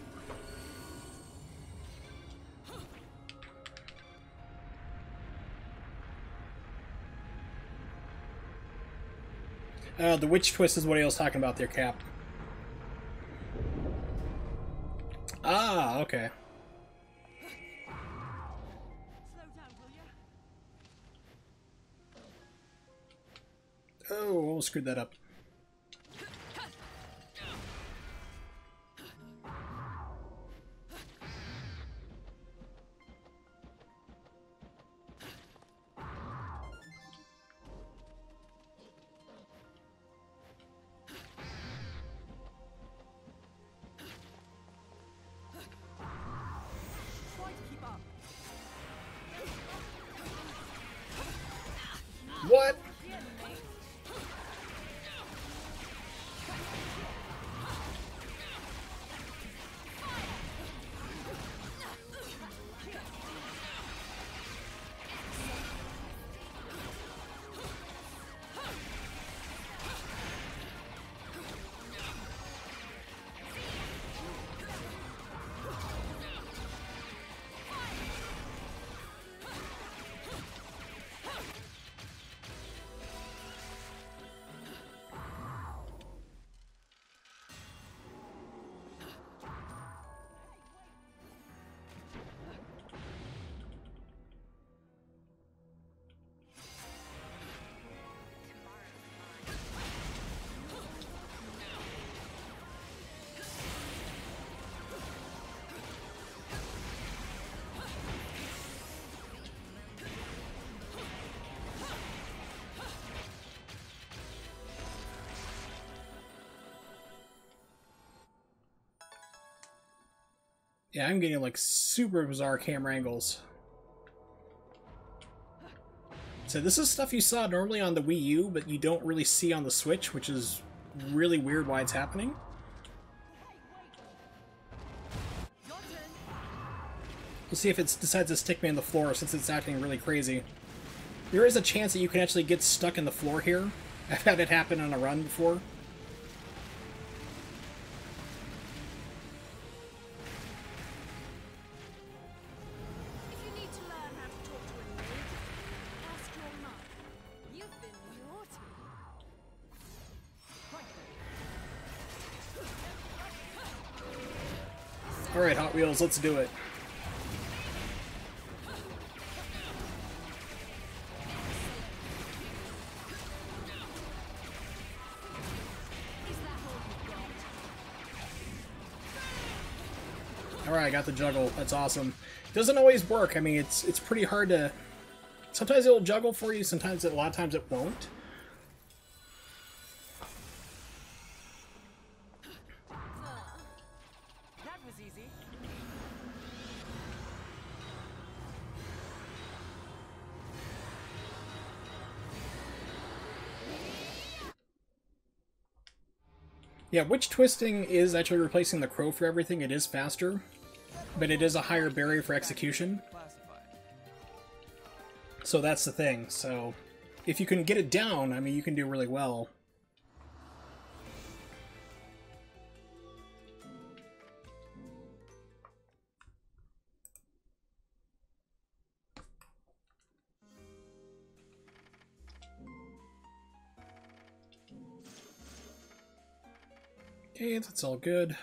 The witch twist is what I was talking about there, Cap. Ah, okay. Oh, almost screwed that up. What? Yeah, I'm getting like super bizarre camera angles. So this is stuff you saw normally on the Wii U, but you don't really see on the Switch, which is really weird why it's happening. We'll see if it decides to stick me on the floor since it's acting really crazy. There is a chance that you can actually get stuck in the floor here. I've had it happen on a run before. If you need to learn how to talk to a lady, ask your mum. You've been naughty. Alright, Hot Wheels, let's do it. Alright, I got the juggle. That's awesome. Doesn't always work. I mean, it's pretty hard to... Sometimes it'll juggle for you, sometimes a lot of times it won't. That was easy. Yeah, witch twisting is actually replacing the crow for everything. It is faster, but it is a higher barrier for execution. So that's the thing. So if you can get it down, I mean, you can do really well. Okay, that's all good.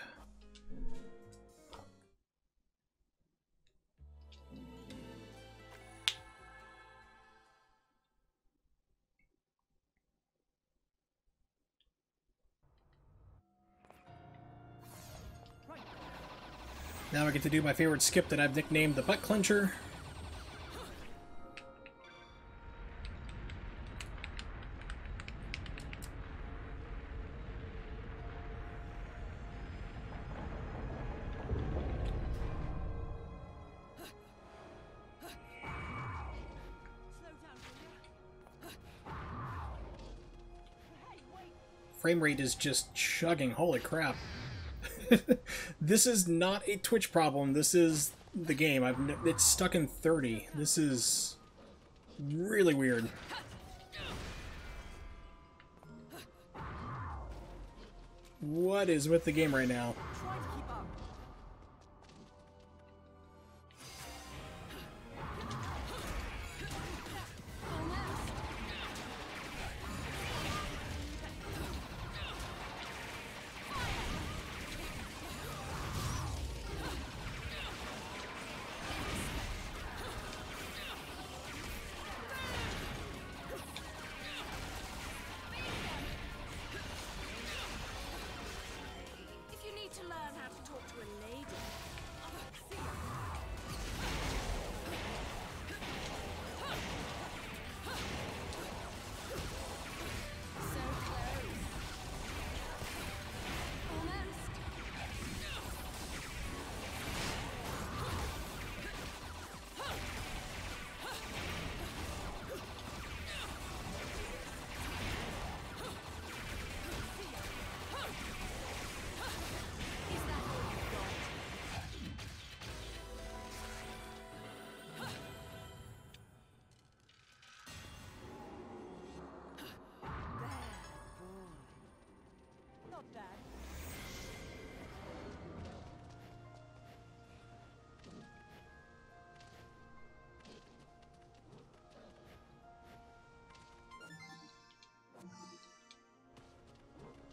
Now I get to do my favorite skip that I've nicknamed the Butt Clencher. Frame rate is just chugging. Holy crap. This is not a Twitch problem. This is the game. It's stuck in 30. This is really weird. What is with the game right now? Try to keep up. If you need to learn how to talk to a lady, so close. Almost. Is that all you've got? Not bad.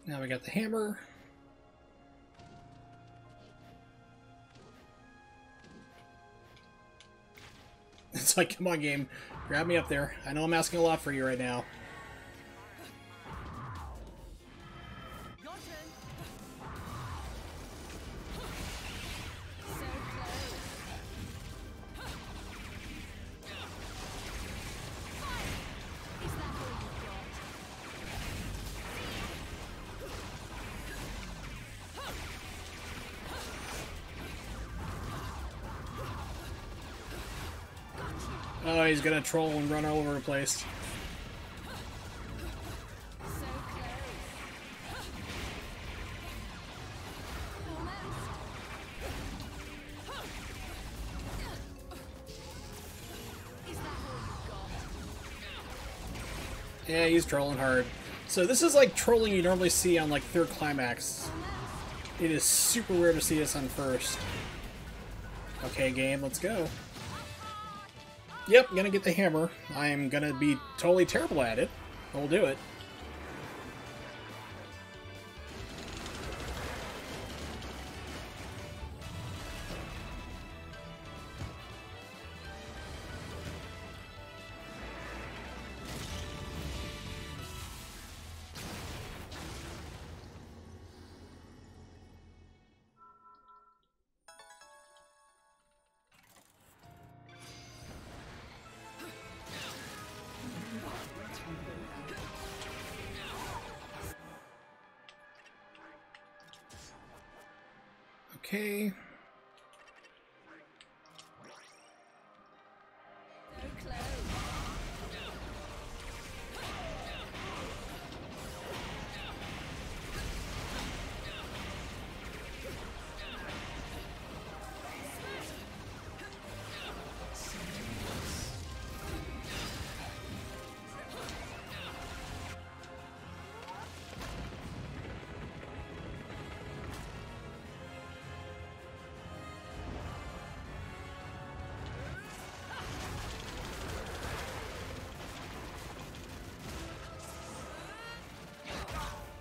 Now we got the hammer. It's like, come on, game. Grab me up there. I know I'm asking a lot for you right now. Your turn. So close. Is that all you've got? Oh, he's gonna troll and run all over the place. So close. Almost. Is that all you've got? Yeah, he's trolling hard. So this is like trolling you normally see on like third climax. It is super rare to see this on first. Okay, game, let's go. Yep, gonna get the hammer. I'm gonna be totally terrible at it. I'll do it. Okay. So close.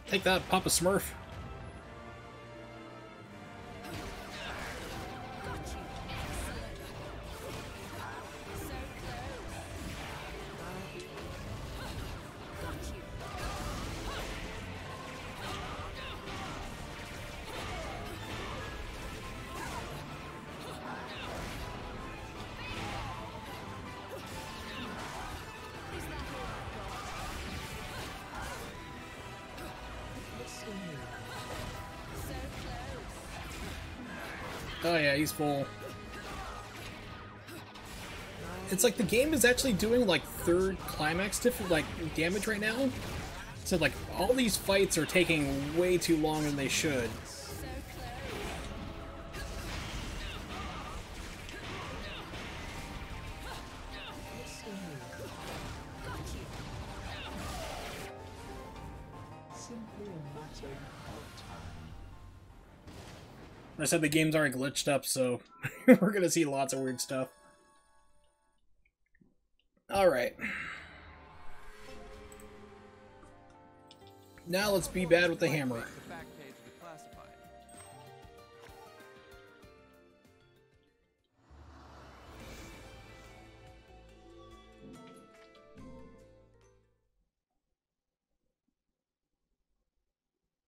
Take that, Papa Smurf. Got you. Excellent. So close. Got you. Is that all you've got? So close. Oh yeah, he's full. It's like the game is actually doing like third climax like damage right now. So like all these fights are taking way too long than they should. So close. Got you. I said the game's already glitched up, so we're gonna see lots of weird stuff. Alright. Now let's be bad with the hammer. The back page of the classified.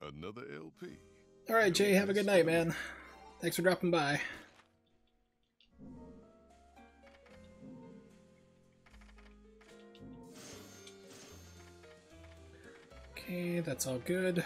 Another LP. Alright, Jay, have a good night, man. Thanks for dropping by. Okay, that's all good.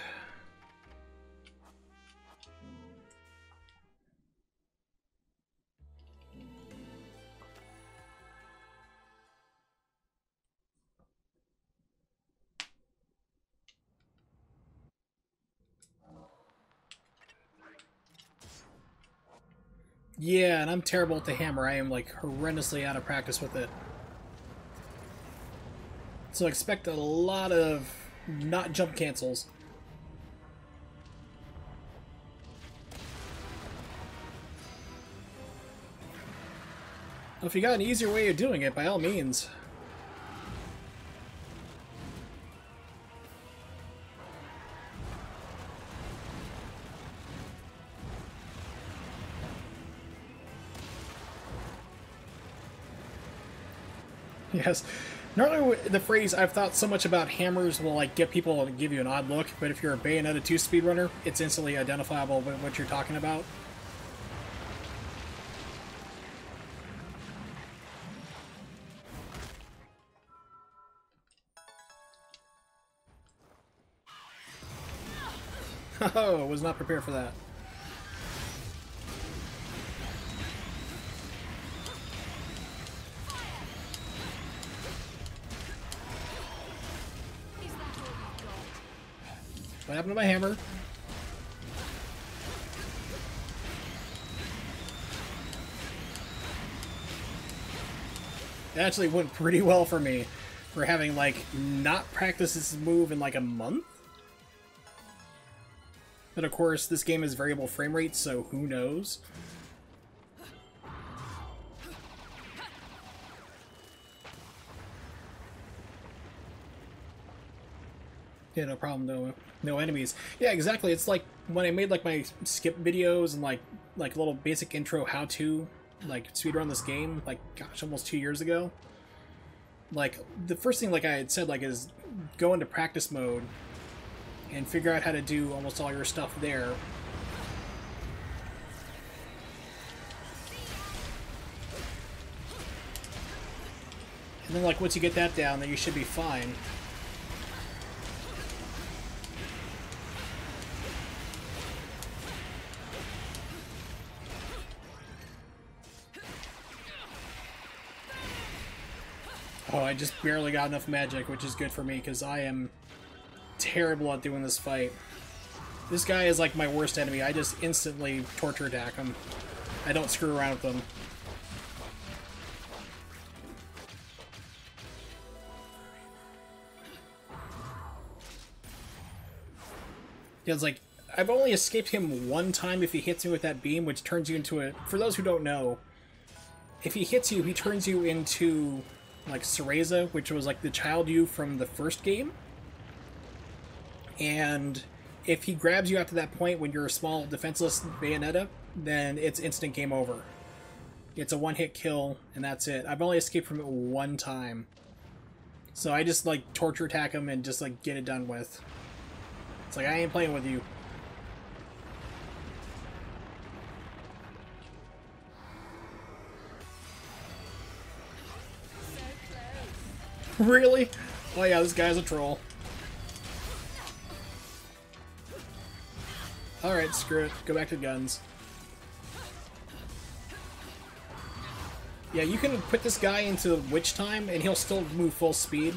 Yeah, and I'm terrible with the hammer. I am like horrendously out of practice with it. So expect a lot of not jump cancels. If you got an easier way of doing it, by all means. Yes. Normally the phrase "I've thought so much about hammers" will like get people to give you an odd look, but if you're a Bayonetta 2 speedrunner, it's instantly identifiable with what you're talking about. Oh, was not prepared for that. What happened to my hammer? It actually went pretty well for me for having, like, not practiced this move in, like, a month. But of course, this game is variable frame rate, so who knows? Yeah, no problem, no enemies. Yeah, exactly. It's like when I made like my skip videos and like little basic intro how-to, like speedrun this game, like gosh, almost 2 years ago. Like the first thing, like I had said, like is go into practice mode and figure out how to do almost all your stuff there. And then like once you get that down, then you should be fine. Oh, I just barely got enough magic, which is good for me, because I am terrible at doing this fight. This guy is like my worst enemy. I just instantly torture attack him. I don't screw around with them. Yeah, it's like, I've only escaped him one time if he hits me with that beam, which turns you into a... For those who don't know, if he hits you, he turns you into... like Cereza, which was like the child you from the first game. And if he grabs you after that point when you're a small defenseless Bayonetta, then it's instant game over. It's a one-hit kill, and that's it. I've only escaped from it one time. So I just like torture attack him and just like get it done with. It's like, I ain't playing with you. Really? Oh yeah, this guy's a troll. Alright, screw it. Go back to guns. Yeah, you can put this guy into witch time and he'll still move full speed.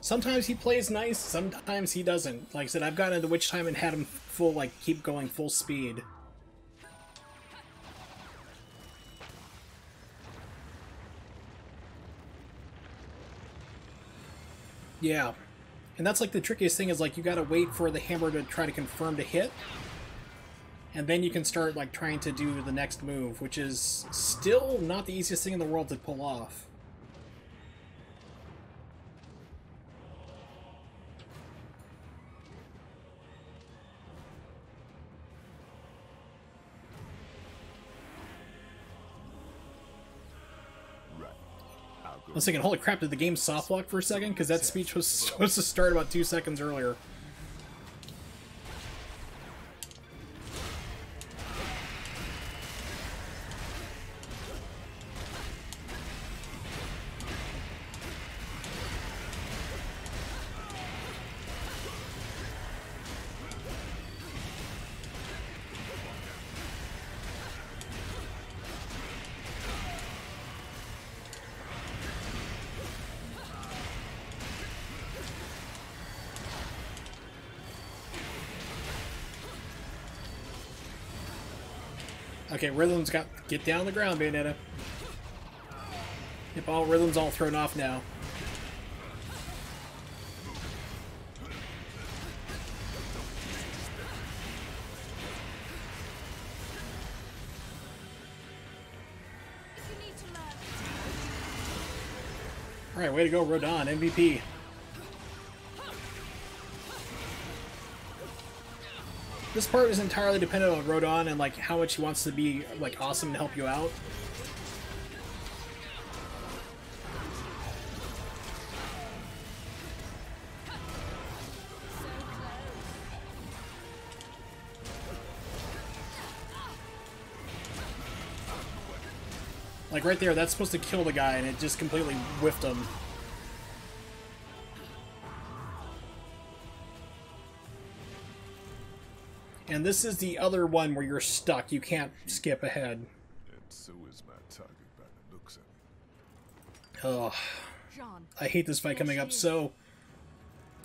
Sometimes he plays nice, sometimes he doesn't. Like I said, I've gotten into witch time and had him full, like, keep going full speed. Yeah. And that's like the trickiest thing is like you gotta wait for the hammer to try to confirm to hit. And then you can start like trying to do the next move, which is still not the easiest thing in the world to pull off. I was thinking, holy crap, did the game soft lock for a second? Because that speech was supposed to start about 2 seconds earlier. Okay, rhythm's got... Get down on the ground, Bayonetta. Yep, all rhythm's all thrown off now. Alright, way to go, Rodon, MVP. This part is entirely dependent on Rodon and like how much he wants to be like awesome and help you out. Like right there, that's supposed to kill the guy and it just completely whiffed him. And this is the other one where you're stuck. You can't skip ahead. And so is my target by the looks of it. Ugh. John, I hate this fight coming up. So,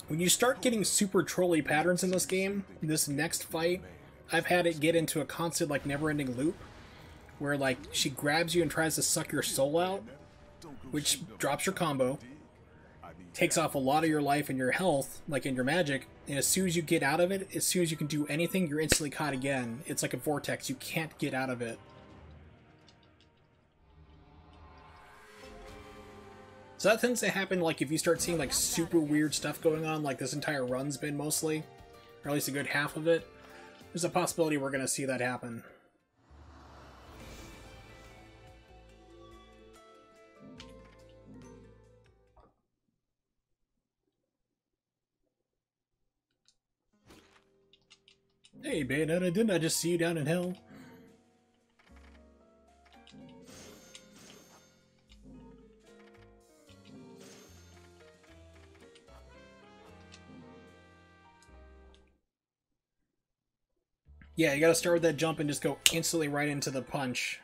when you start getting super trolly patterns in this game, this next fight, I've had it get into a constant, like, never-ending loop, where, like, she grabs you and tries to suck your soul out, which drops your combo, takes off a lot of your life and your health, like in your magic, and as soon as you get out of it, as soon as you can do anything, you're instantly caught again. It's like a vortex. You can't get out of it. So that tends to happen, like, if you start seeing, like, super weird stuff going on, like this entire run's been mostly, or at least a good half of it. There's a possibility we're going to see that happen. Hey, Bayonetta, didn't I just see you down in hell? Yeah, you gotta start with that jump and just go instantly right into the punch.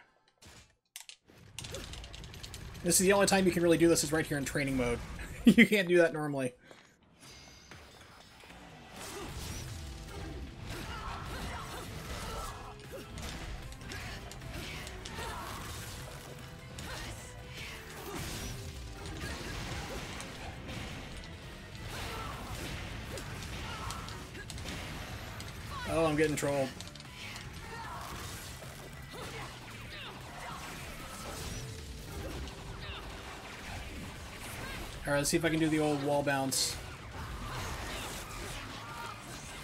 This is the only time you can really do this is right here in training mode. You can't do that normally. Oh, I'm getting trolled. Alright, let's see if I can do the old wall bounce.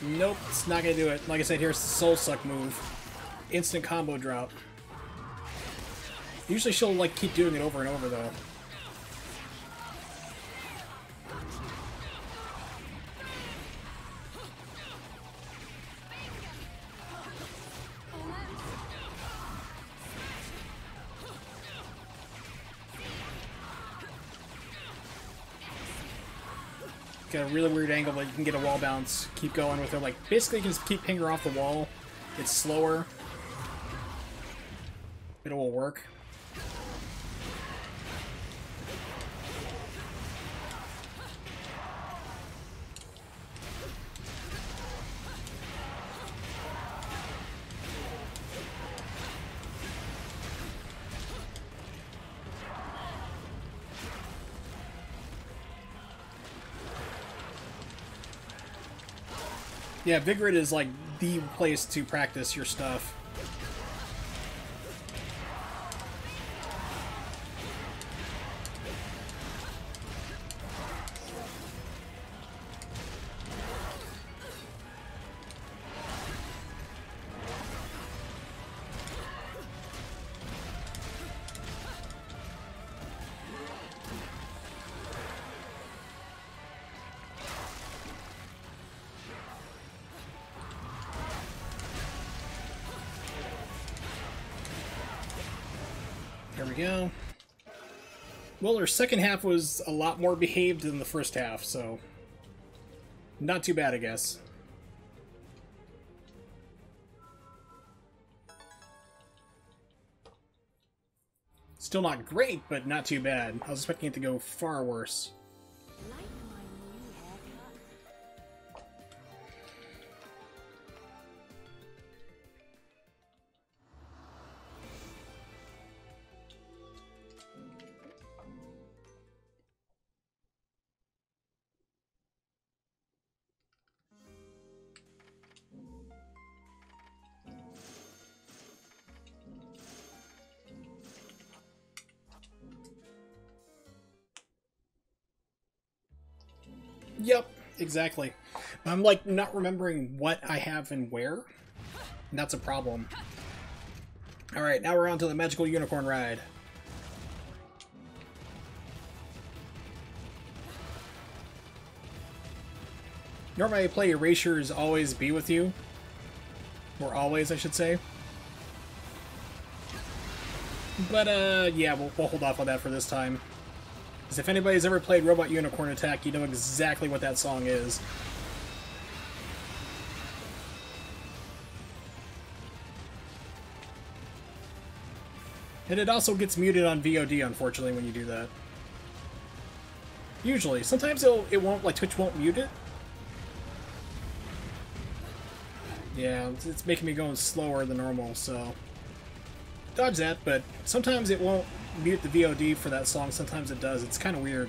Nope, it's not gonna do it. Like I said, here's the soul suck move. Instant combo drop. Usually she'll, like, keep doing it over and over, though. Got a really weird angle, but you can get a wall bounce. Keep going with her. Like, basically, you can just keep pinging her off the wall. It's slower. It will work. Yeah, Vigrid is like the place to practice your stuff. There we go. Well, our second half was a lot more behaved than the first half, so not too bad, I guess. Still not great, but not too bad. I was expecting it to go far worse. Like my new haircut? Yep, exactly. I'm like not remembering what I have and where. And that's a problem. Alright, now we're on to the magical unicorn ride. Normally I play Erasure's Always Be With You. Or Always, I should say. But, yeah, we'll hold off on that for this time. Because if anybody's ever played Robot Unicorn Attack, you know exactly what that song is. And it also gets muted on VOD, unfortunately, when you do that. Usually. Sometimes it won't, like, Twitch won't mute it. Yeah, it's making me go slower than normal, so... Dodge that, but sometimes it won't mute the VOD for that song, sometimes it does. It's kind of weird.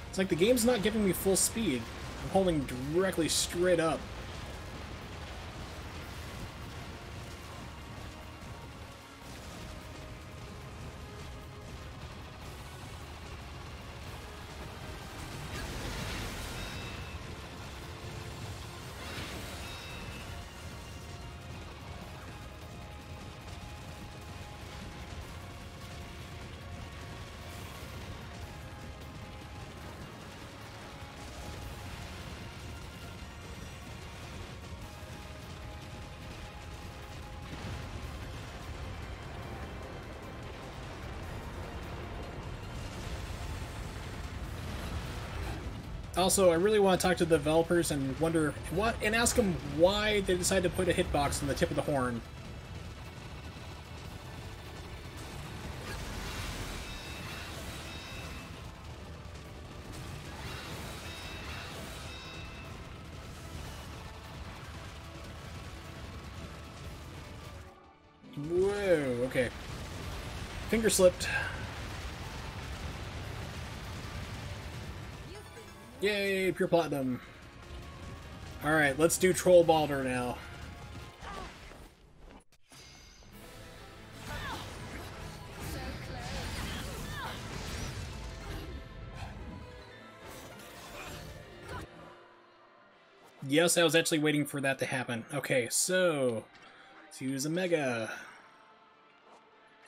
It's like the game's not giving me full speed. I'm holding directly straight up. Also, I really want to talk to the developers and wonder what, and ask them why they decided to put a hitbox on the tip of the horn. Whoa, okay. Finger slipped. Yay, pure platinum. Alright, let's do Troll Balder now. Yes, I was actually waiting for that to happen. Okay, so let's use a Mega.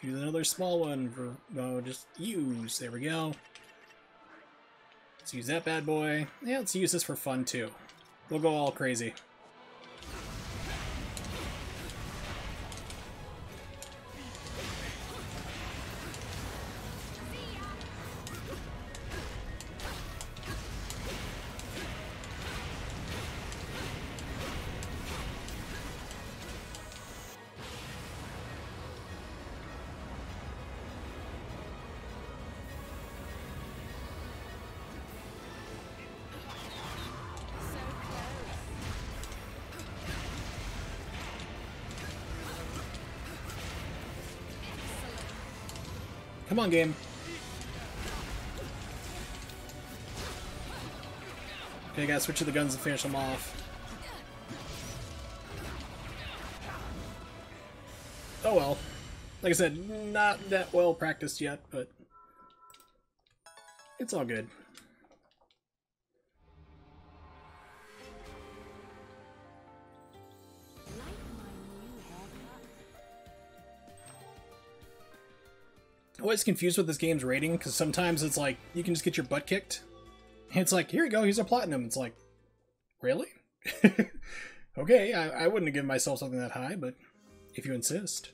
Use another small one for, no, just use. There we go. Let's use that bad boy. Yeah, let's use this for fun too. We'll go all crazy. Come on, game. Okay, I gotta switch to the guns and finish them off. Oh well. Like I said, not that well practiced yet, but it's all good. I'm always confused with this game's rating, because sometimes it's like, you can just get your butt kicked. And it's like, here you go, here's a platinum. It's like, really? Okay, I wouldn't have given myself something that high, but if you insist.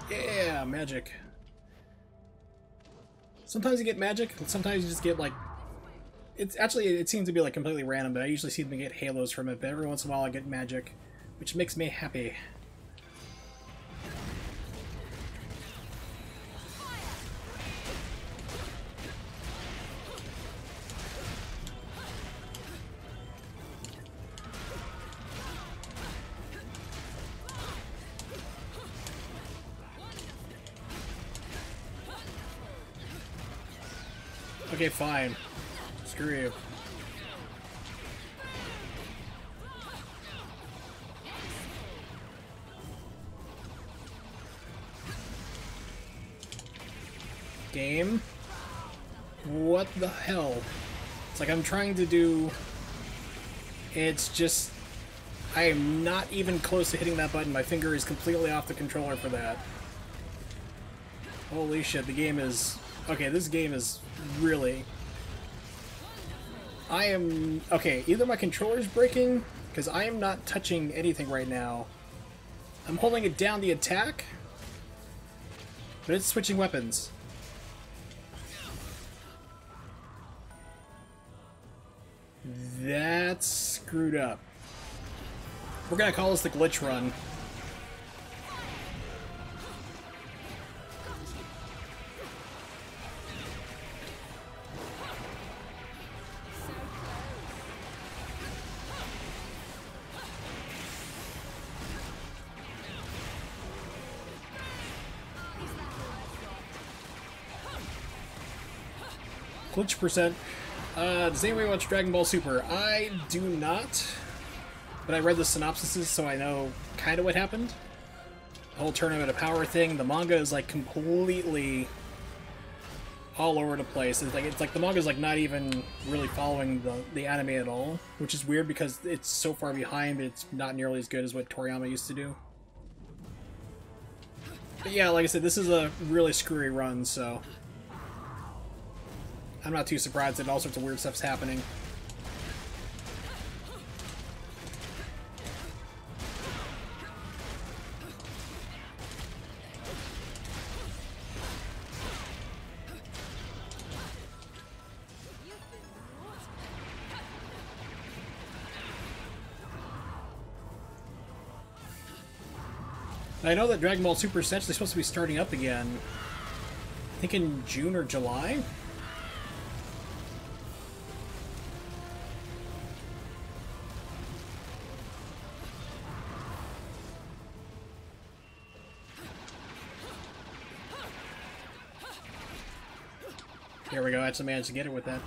Yeah, magic. Sometimes you get magic, and sometimes you just get like... It's actually, it seems to be like completely random, but I usually seem to get halos from it, but every once in a while I get magic, which makes me happy. Okay, fine. Screw you. Game? What the hell? It's like I'm trying to do... It's just... I am not even close to hitting that button. My finger is completely off the controller for that. Holy shit, the game is... Okay, this game is really... I am... Okay, either my controller's breaking, because I am not touching anything right now. I'm holding it down the attack, but it's switching weapons. That's screwed up. We're gonna call this the glitch run. Glitch percent. Does anybody watch Dragon Ball Super? I do not, but I read the synopsises, so I know kind of what happened. The whole Tournament of Power thing. The manga is like completely all over the place. It's like the manga is like not even really following the anime at all, which is weird because it's so far behind. But it's not nearly as good as what Toriyama used to do. But yeah, like I said, this is a really screwy run, so I'm not too surprised that all sorts of weird stuff's happening. I know that Dragon Ball Super is actually supposed to be starting up again. I think in June or July? There we go, I actually managed to get it with that.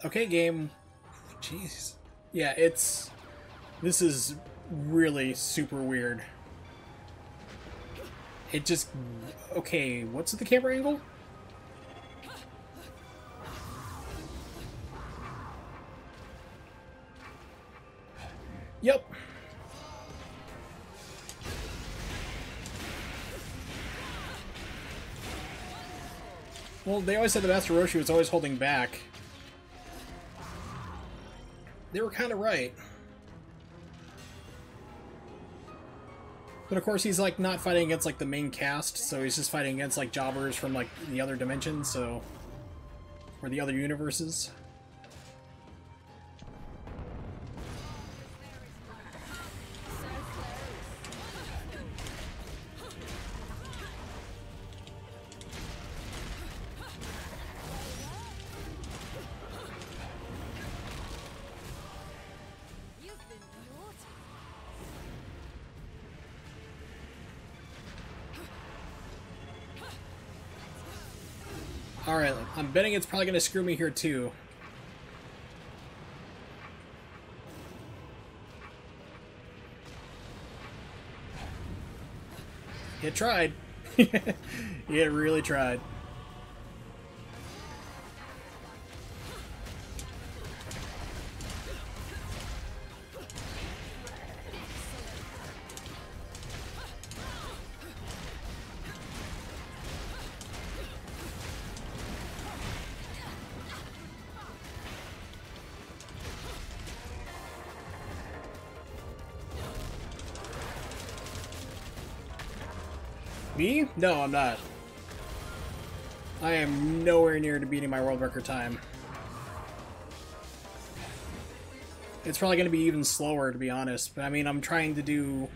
Okay, game. Jeez. Yeah, this is really super weird. It just... Okay, what's the camera angle? Yep. Well, they always said the Master Roshi was always holding back. They were kind of right. But of course he's like not fighting against like the main cast, so he's just fighting against like jobbers from like the other dimensions, so... Or the other universes. Alright, I'm betting it's probably going to screw me here too. It tried. It really tried. Me? No, I'm not. I am nowhere near to beating my world record time. It's probably going to be even slower, to be honest. But I mean, I'm trying to do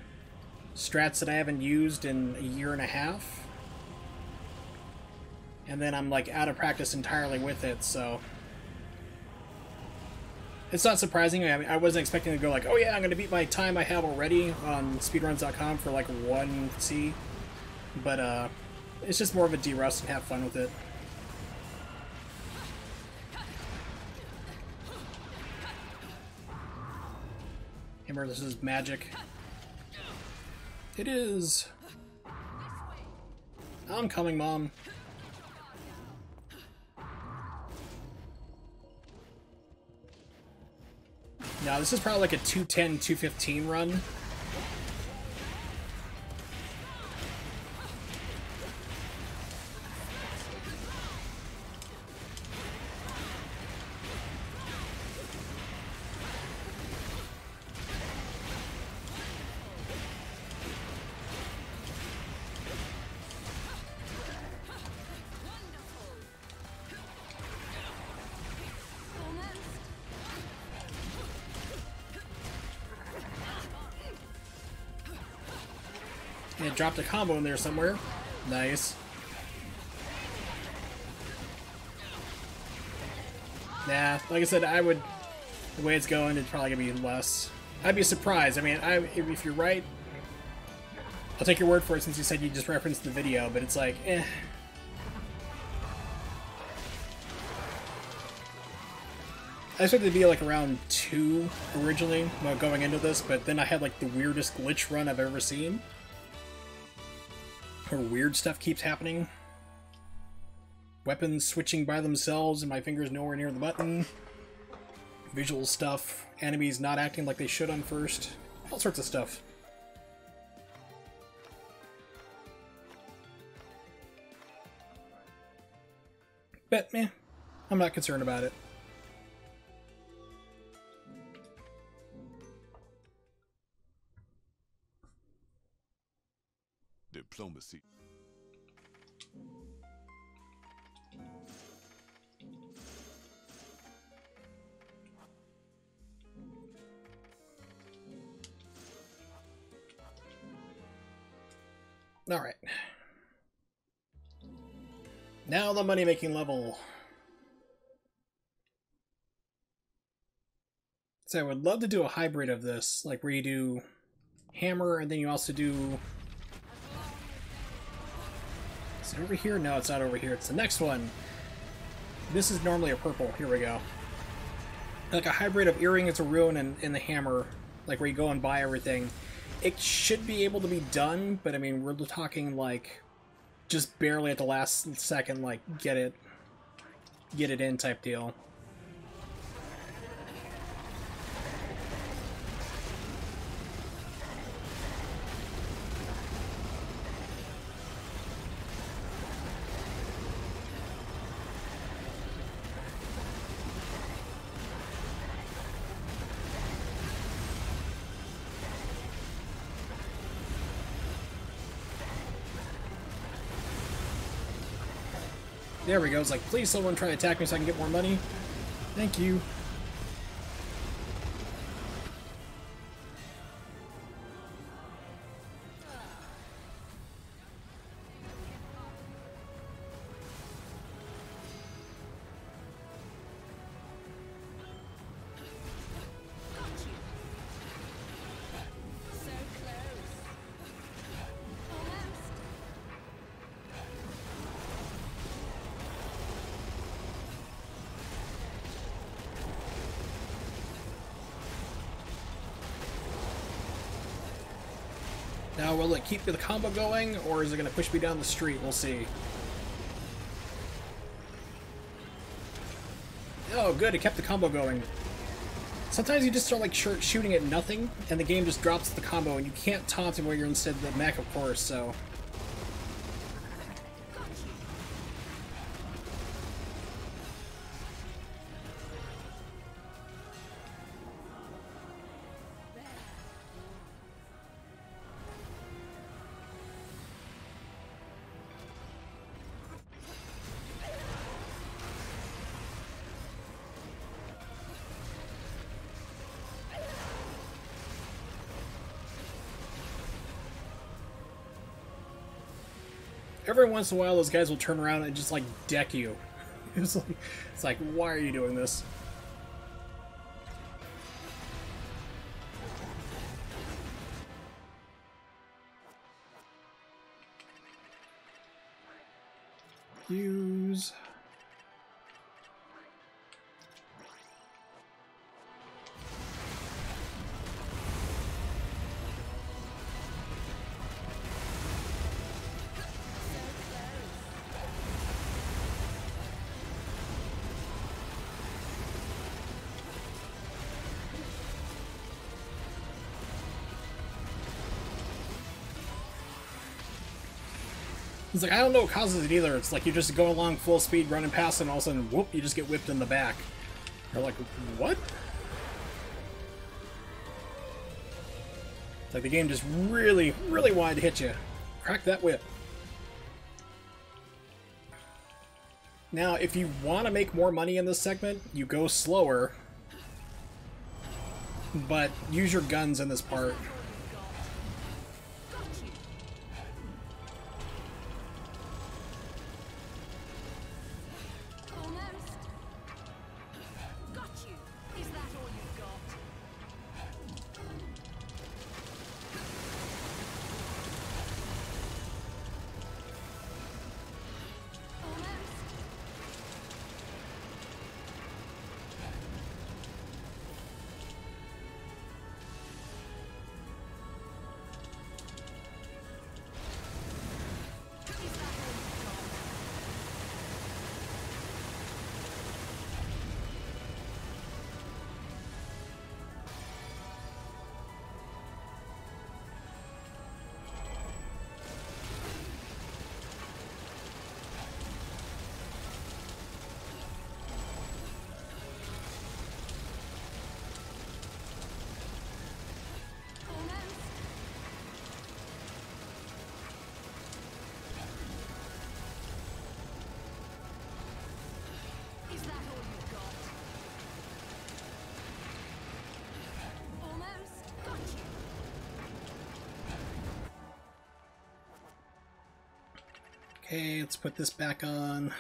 strats that I haven't used in a year and a half. and then I'm like out of practice entirely with it, so it's not surprising. I mean, I wasn't expecting to go like, oh yeah, I'm gonna beat my time I have already on speedruns.com for like 1C, but it's just more of a de-rust and have fun with it. Remember, this is magic. It is. I'm coming, Mom. Now, this is probably like a 210, 215 run. And it dropped a combo in there somewhere. Nice. Nah, like I said, the way it's going, it's probably gonna be less. I'd be surprised. I mean, if you're right, I'll take your word for it since you said you just referenced the video, but it's like, eh. I expected it to be like around 2 originally, going into this, but then I had like the weirdest glitch run I've ever seen. Where weird stuff keeps happening. Weapons switching by themselves and my finger's nowhere near the button. Visual stuff. Enemies not acting like they should on first. All sorts of stuff. But, meh. I'm not concerned about it. Diplomacy. Alright. Now the money-making level. So I would love to do a hybrid of this, like where you do hammer and then you also do... Is it over here? No, it's not over here. It's the next one. This is normally a purple. Here we go. Like a hybrid of Earring is a Ruin and the hammer, like where you go and buy everything. It should be able to be done, but I mean, we're talking like just barely at the last second, like get it in type deal. There we go. It's like, please someone try to attack me so I can get more money. Thank you. Now, will it keep the combo going, or is it going to push me down the street? We'll see. Oh, good, it kept the combo going. Sometimes you just start like shooting at nothing, and the game just drops the combo, and you can't taunt him while you're instead of the mech, of course, so... every once in a while those guys will turn around and just like deck you. It's like, why are you doing this? Use. It's like, I don't know what causes it either. It's like you just go along full speed, running past, and all of a sudden, whoop, you just get whipped in the back. You're like, what? It's like the game just really, really wanted to hit you. Crack that whip. Now, if you want to make more money in this segment, you go slower. But use your guns in this part. Okay, let's put this back on.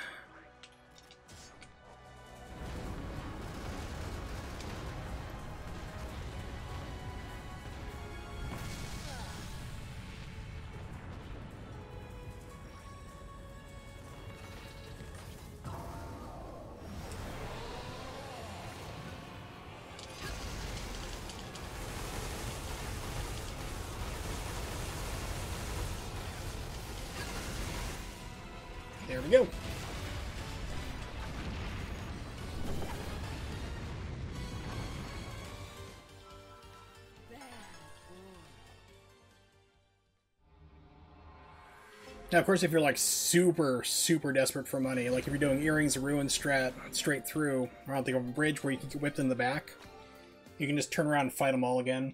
There we go. Now, of course, if you're like super, super desperate for money, like if you're doing Earrings of Ruin strat straight through around the bridge where you can get whipped in the back, you can just turn around and fight them all again.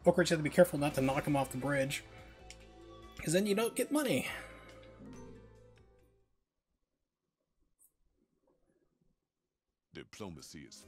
Of course, you have to be careful not to knock them off the bridge, because then you don't get money. Diplomacy is...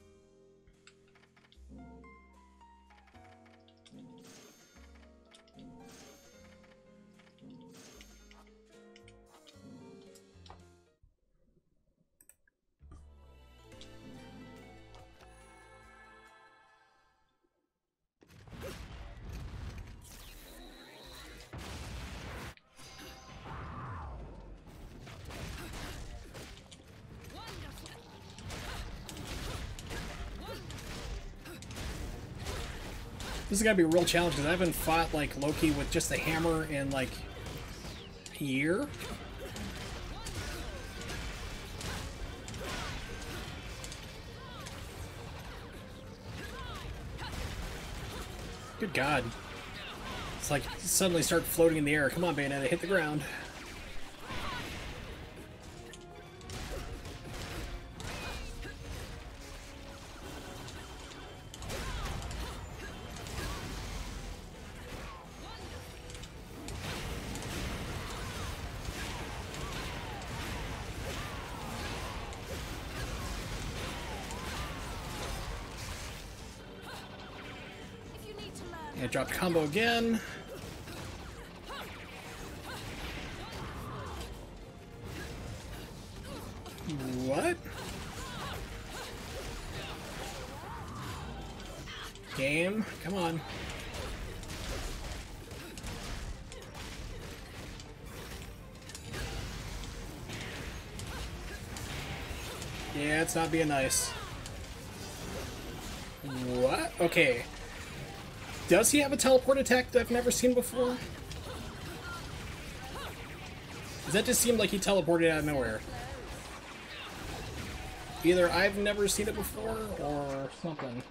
This is gonna be a real challenge because I haven't fought like Loki with just a hammer in like a year. Good God. It's like suddenly start floating in the air. Come on, Bayonetta, hit the ground. Yeah, dropped combo again. Game, come on. Yeah, it's not being nice. What? Okay. Does he have a teleport attack that I've never seen before? Does that just seem like he teleported out of nowhere? Either I've never seen it before, or something.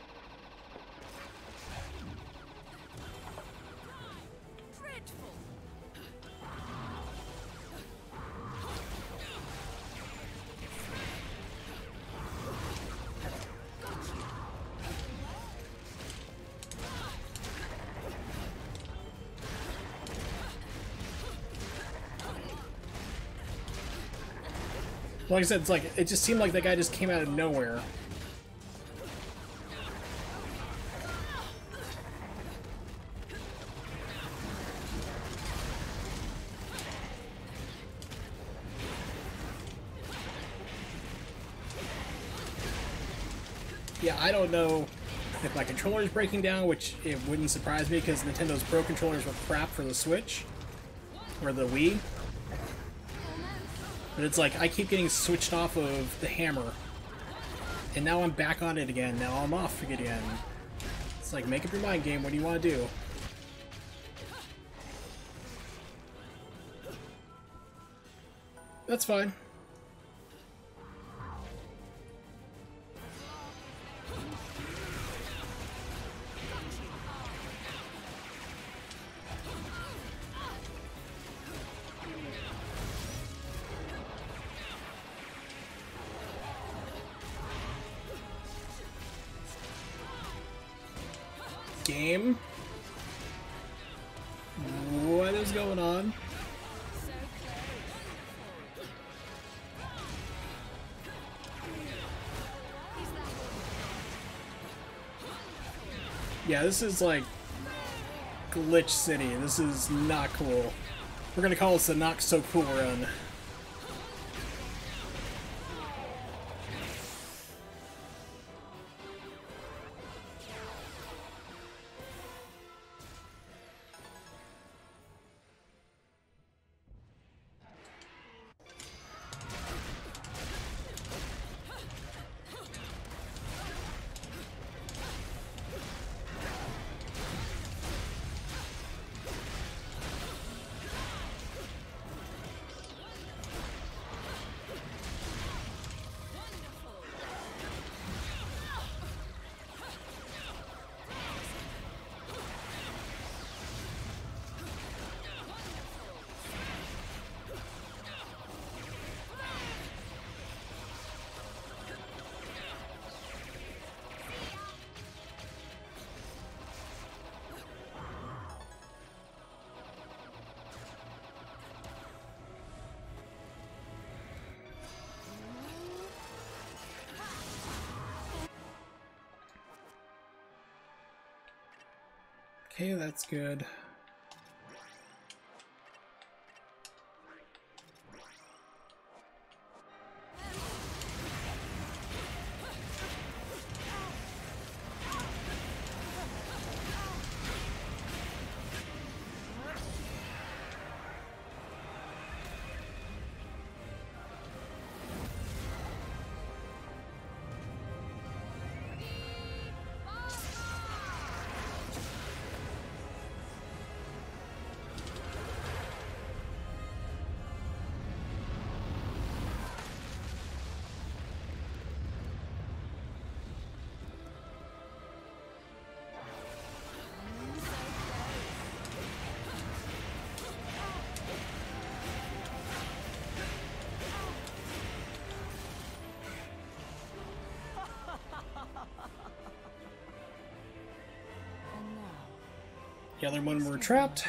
Like I said, it's like it just seemed like that guy just came out of nowhere. Yeah, I don't know if my controller is breaking down, which it wouldn't surprise me because Nintendo's Pro controllers were crap for the Switch or the Wii. But it's like, I keep getting switched off of the hammer. And now I'm back on it again. Now I'm off again. It's like, make up your mind, game. What do you want to do? That's fine. Game? What is going on? Yeah, this is like Glitch City. This is not cool. We're gonna call this the Not So Cool Run. Okay, that's good. The other one were trapped.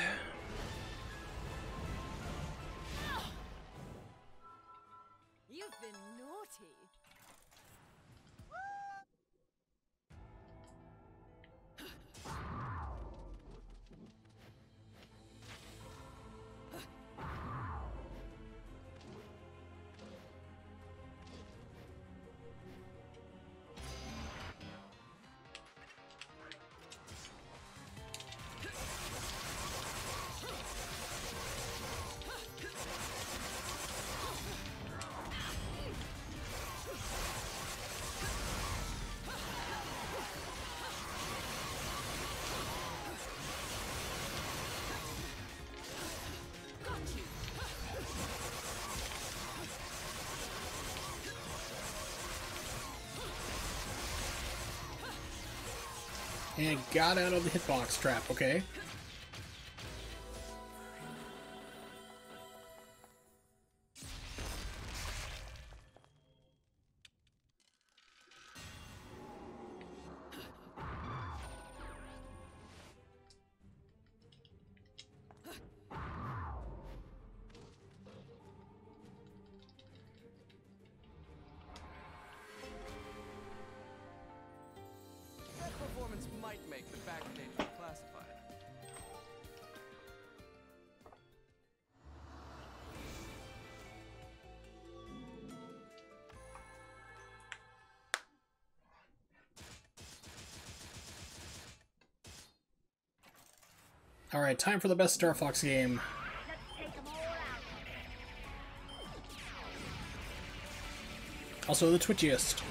You've been naughty. And got out of the hitbox trap, okay. Performance might make the backpage classified. Alright, time for the best Star Fox game. Also the twitchiest.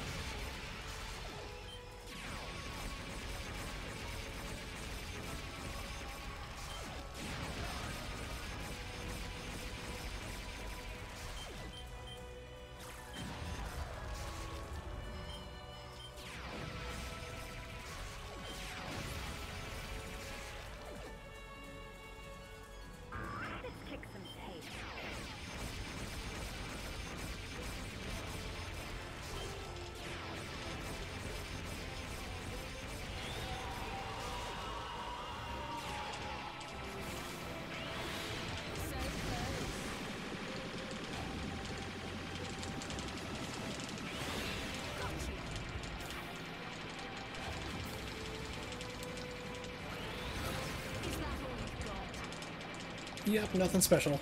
Yep, nothing special.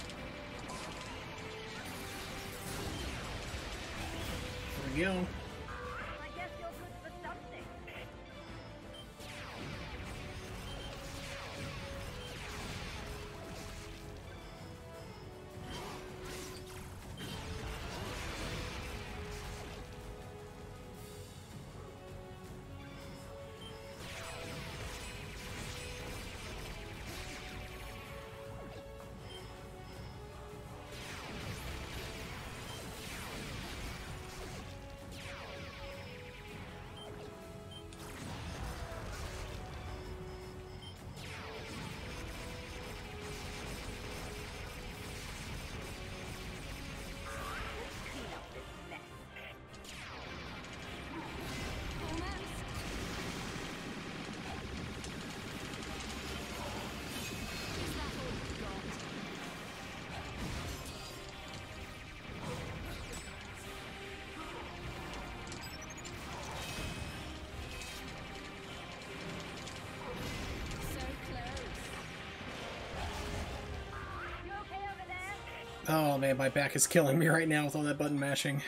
There we go. Oh man, my back is killing me right now with all that button mashing.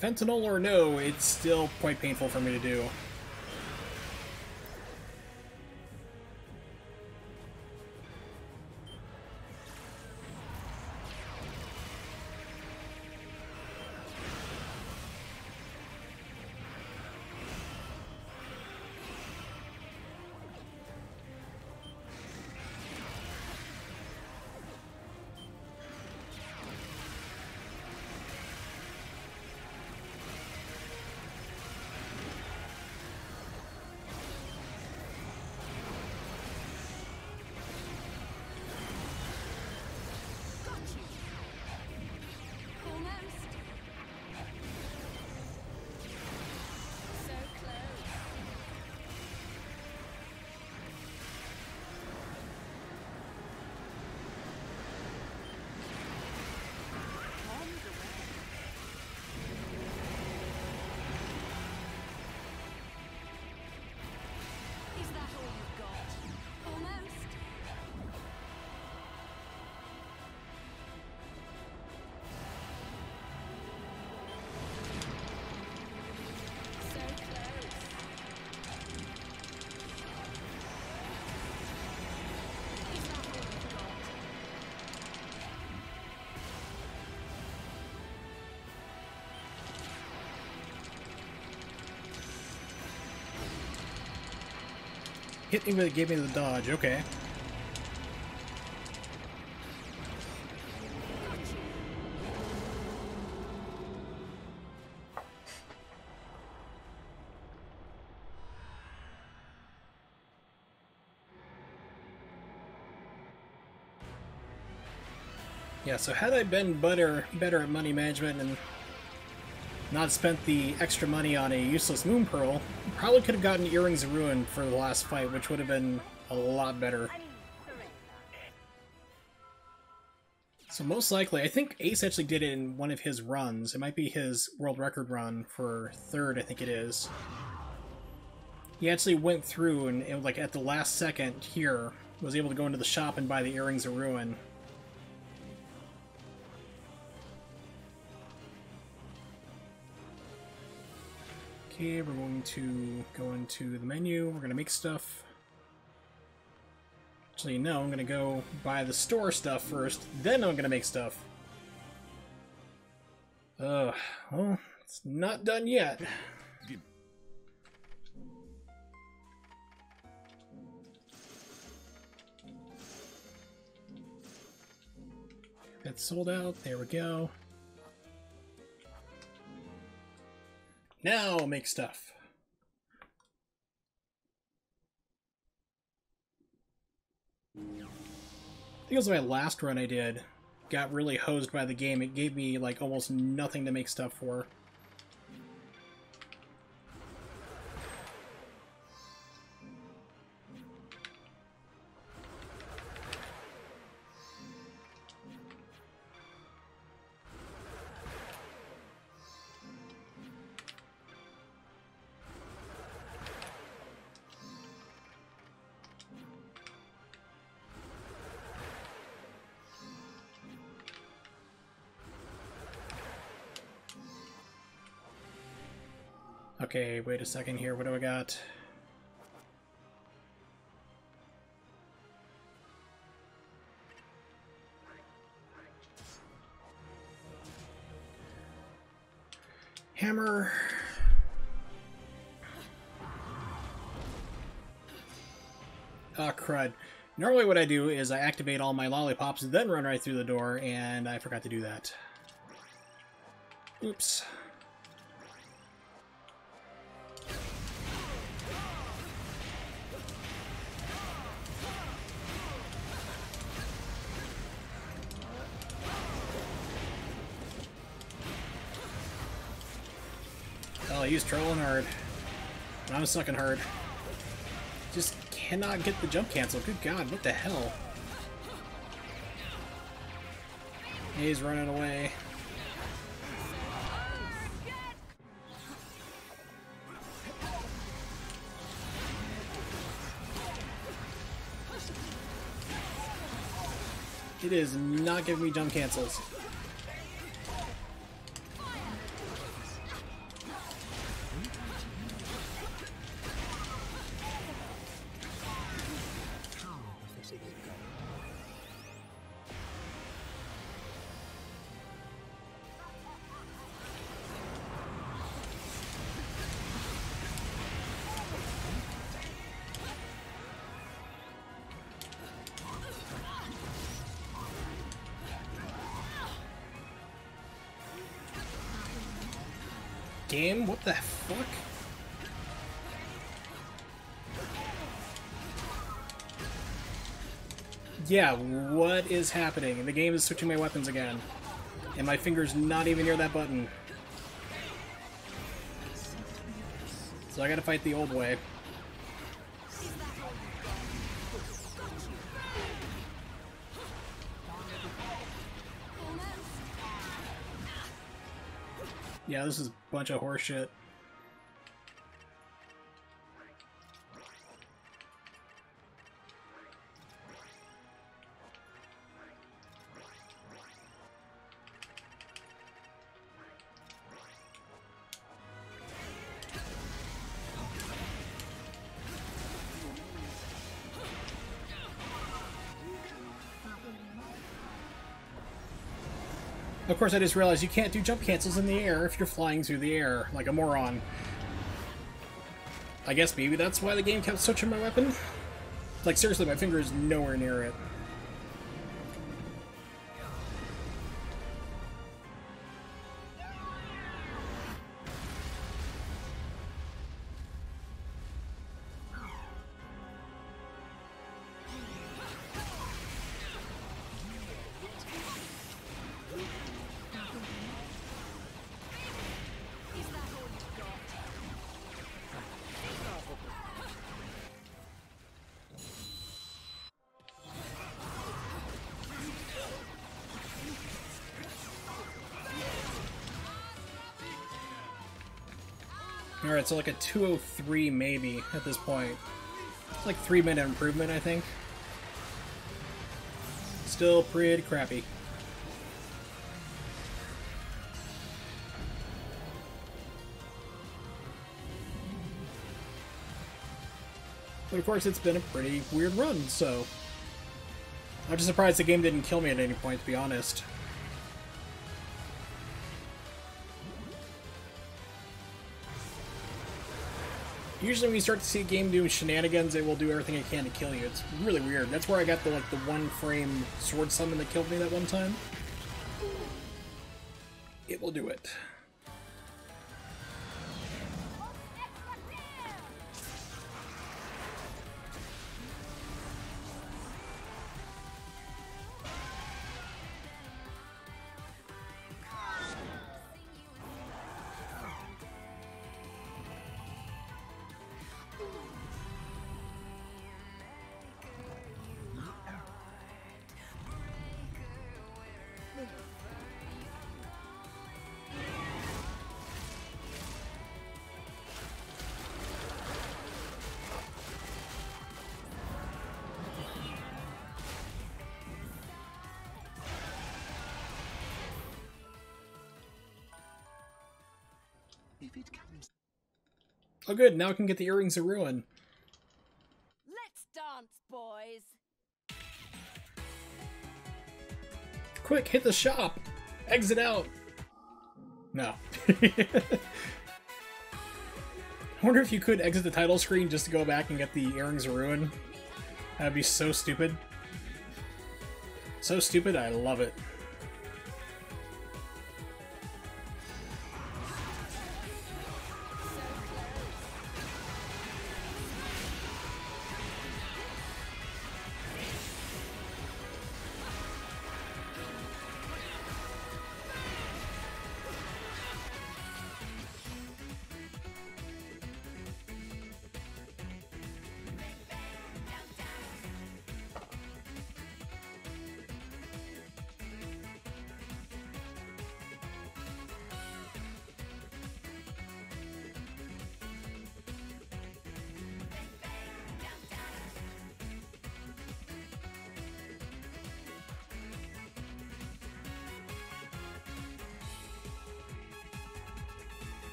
Fentanyl or no, it's still quite painful for me to do. Hit me, but it gave me the dodge, okay. Yeah, so had I been better at money management and not spent the extra money on a useless moon pearl, probably could have gotten Earrings of Ruin for the last fight, which would have been a lot better. So most likely, I think Ace actually did it in one of his runs. It might be his world record run for 3rd, I think it is. He actually went through and like at the last second here, was able to go into the shop and buy the Earrings of Ruin. Okay, we're going to go into the menu. We're going to make stuff. Actually, no, I'm going to go buy the store stuff first, then I'm going to make stuff. Well, it's not done yet. It's sold out. There we go. Now I'll make stuff. I think it was my last run I did. Got really hosed by the game. It gave me like almost nothing to make stuff for. Okay, wait a second here. What do I got? Hammer. Ah, crud. Normally what I do is I activate all my lollipops, then run right through the door, and I forgot to do that. Oops. Oh, he's trolling hard. And I'm sucking hard. Just cannot get the jump cancel. Good God, what the hell? He's running away. It is not giving me jump cancels. Game? What the fuck? Yeah, what is happening? The game is switching my weapons again. And my finger's not even near that button. So I gotta fight the old way. Yeah, this is a bunch of horse shit. Of course, I just realized you can't do jump cancels in the air if you're flying through the air, like a moron. I guess maybe that's why the game kept switching my weapon? Like, seriously, my finger is nowhere near it. Alright, so like a 203 maybe at this point. It's like 3-minute improvement, I think. Still pretty crappy. But of course, it's been a pretty weird run, so I'm just surprised the game didn't kill me at any point, to be honest. Usually when you start to see a game doing shenanigans, it will do everything it can to kill you. It's really weird. That's where I got the the 1-frame sword summon that killed me that one time. It will do it. Oh good, now I can get the Earrings of Ruin. Let's dance, boys. Quick, hit the shop! Exit out! No. I wonder if you could exit the title screen just to go back and get the Earrings of Ruin. That'd be so stupid. So stupid, I love it.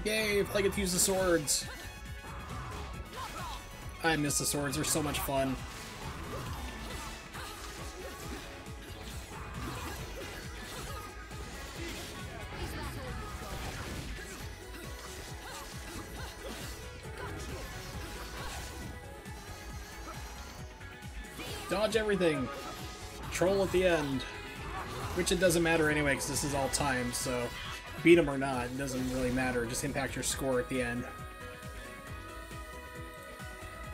Yay, if I get to use the swords! I miss the swords, they're so much fun. Dodge everything! Troll at the end. Which it doesn't matter anyway, because this is all timed, so beat him or not, it doesn't really matter, just impact your score at the end.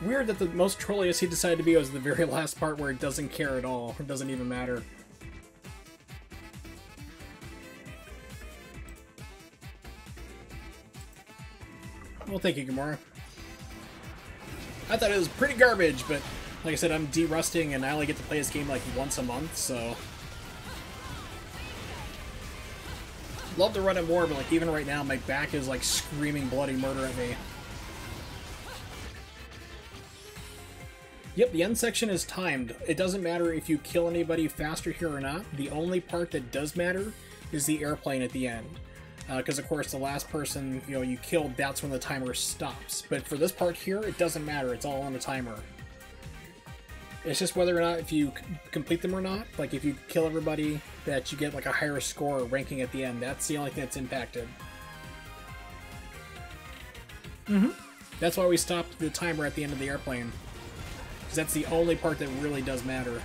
Weird that the most trolliest he decided to be was the very last part where it doesn't care at all, it doesn't even matter. Well, thank you, Gamora. I thought it was pretty garbage, but like I said, I'm de-rusting and I only get to play this game like once a month, so love to run it more, but like even right now my back is like screaming bloody murder at me. Yep, the end section is timed. It doesn't matter if you kill anybody faster here or not. The only part that does matter is the airplane at the end. Because of course the last person you killed, that's when the timer stops. But for this part here, it doesn't matter. It's all on the timer. It's just whether or not if you complete them or not. Like if you kill everybody, that you get like a higher score or ranking at the end. That's the only thing that's impacted. That's why we stopped the timer at the end of the airplane. Because that's the only part that really does matter.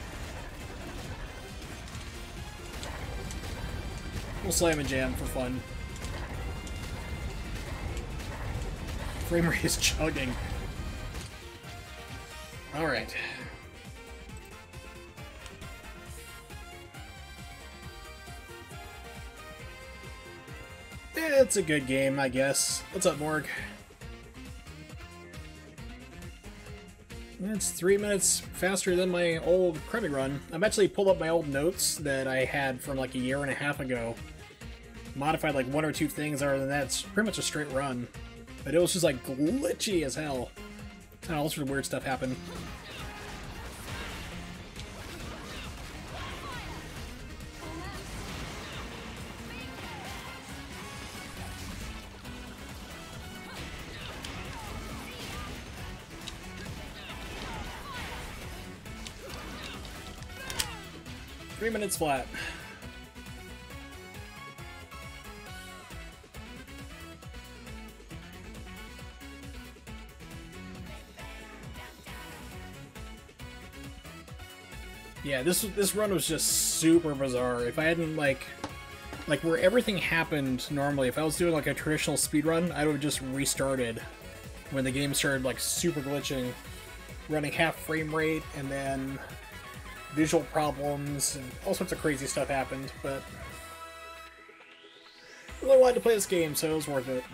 We'll slam and jam for fun. Frame rate is chugging. Alright. It's a good game, I guess. What's up, Morg? It's 3 minutes faster than my old Climax run. I've actually pulled up my old notes that I had from like a year and a half ago. modified like one or two things. Other than that, it's pretty much a straight run. But it was just like glitchy as hell. And all sorts of weird stuff happened. Three minutes flat. Yeah, this run was just super bizarre. If I hadn't like where everything happened normally, if I was doing like a traditional speedrun, I would have just restarted when the game started like super glitching, running half frame rate, and then visual problems and all sorts of crazy stuff happened. But I really wanted to play this game, so it was worth it.